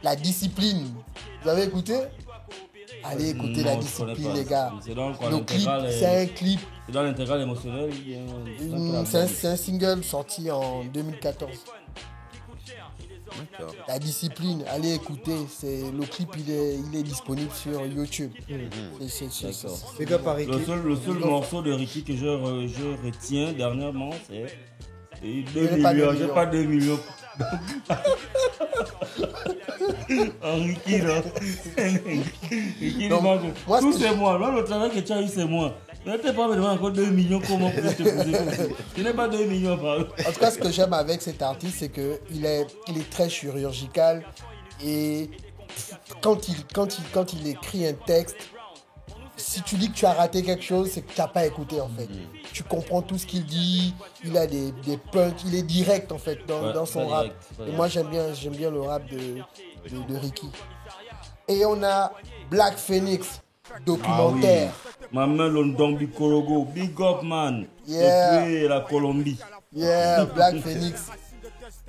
La Discipline. Vous avez écouté? Allez écouter La Non, je connais Discipline, pas. les gars. C'est dans quoi, Le clip, l'intégrale est- c'est un clip. C'est dans l'intégral émotionnel. C'est un single sorti en 2014. D'accord. La Discipline, allez écouter. Le clip, il est disponible sur YouTube. C'est- Big up à Ricky. Le seul morceau de Ricky que je retiens dernièrement, c'est 2 n'est pas millions. 2 J'ai millions. pas 2 millions. Ricky, là. Ricky, Donc, moi, moi, tout ce que c'est moi. Là, le travail que tu as eu, c'est moi. Ne t'es pas me demander encore 2 millions, comment je te poser. Je n'ai pas 2 millions par eux. En tout cas, ce que j'aime avec cet artiste, c'est qu'il est très chirurgical. Et quand il écrit un texte, si tu dis que tu as raté quelque chose, c'est que tu n'as pas écouté en fait. Tu comprends tout ce qu'il dit, il a des punks, il est direct en fait dans son rap. Et moi j'aime bien le rap de Ricky. Et on a Black Phoenix, documentaire. Ma main l'Ondombi Korogo, big up man. Yeah. Depuis la Colombie. Yeah, Black Phoenix,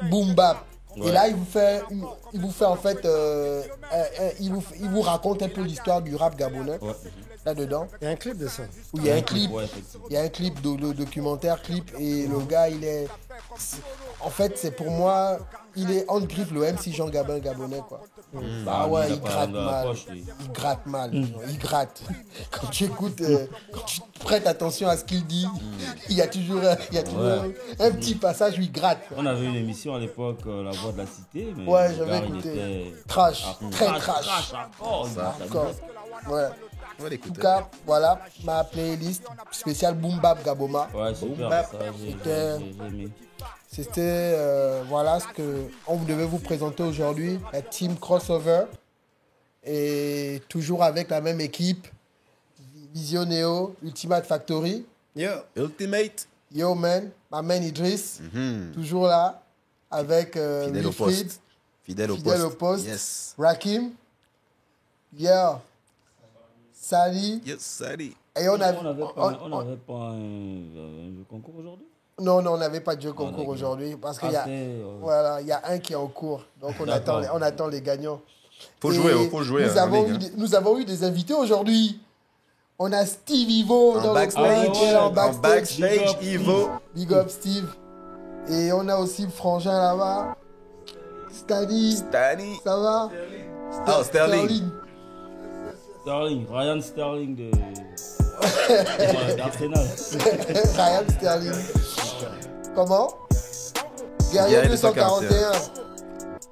boom bap. Et là, il vous fait en fait, il vous raconte un peu l'histoire du rap gabonais là-dedans. Il y a un clip de ça. Où il y a un clip, Ouais, effectivement. il y a un clip de documentaire clip et le gars, en fait, c'est pour moi, il est en griffe le MC Jean Gabin gabonais quoi. Ah ouais, il a il pas gratte dans la mal. poche, lui. Il gratte mal. Il gratte. Quand tu écoutes, quand tu prêtes attention à ce qu'il dit, il y a toujours un petit passage où il gratte. On avait une émission à l'époque, La Voix de la Cité. Mais Ouais, le j'avais gars, il écouté. était Trash, très trash trash. hardcore. Encore. Ouais. On va En l'écouter. tout cas, voilà ma playlist spéciale Boom Bap Gaboma. Ouais, super. Bap. Ça, j'ai aimé. C'était voilà ce que on devait vous présenter aujourd'hui, la team crossover. Et toujours avec la même équipe, Visioneo, Ultimate Factory. Yo. Ultimate. Yo man, ma man Idriss, toujours là, avec Fidèle au Wilfried, poste. Fidèle au Fidèle poste. au poste. Yes. Rakim, yeah, Sally. Yes, Sally. Et on n'avait a, pas un concours aujourd'hui. non, on n'avait pas de jeu concours d'accord. aujourd'hui parce qu'il Ah, y a, c'est, voilà, il y a un qui est en cours. Donc on attend les gagnants. Faut Et jouer. Nous, hein, avons en eu ligne, des, nous avons eu des invités aujourd'hui. On a Steve Ivo dans backstage. le coin, Ah, en En backstage. backstage, Ivo. Big up Steve. Et on a aussi Frangin là-bas. Stani, Danny. ça va? Oh, Sterling. Ryan Sterling d'Arsenal. Ryan Sterling. Comment? Guerrier Guerrier 241.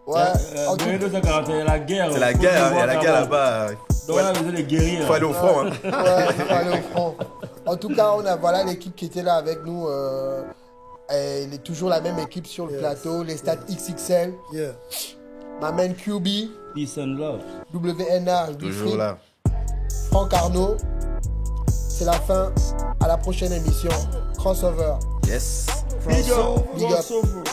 Ouais, en tout 241, la guerre. C'est la guerre, il y a la guerre là-bas. Donc là, vous êtes les guerriers. Faut aller au front. Hein. ouais, faut aller au front. En tout cas, on a voilà l'équipe qui était là avec nous. Elle est toujours la même équipe sur le plateau. Les stats XXL. Yeah. Ma man QB. Peace and love. WNA. Toujours là. Franck Arnaud. C'est la fin. À la prochaine émission. Crossover. Yes. Big up. Big up. Crossover.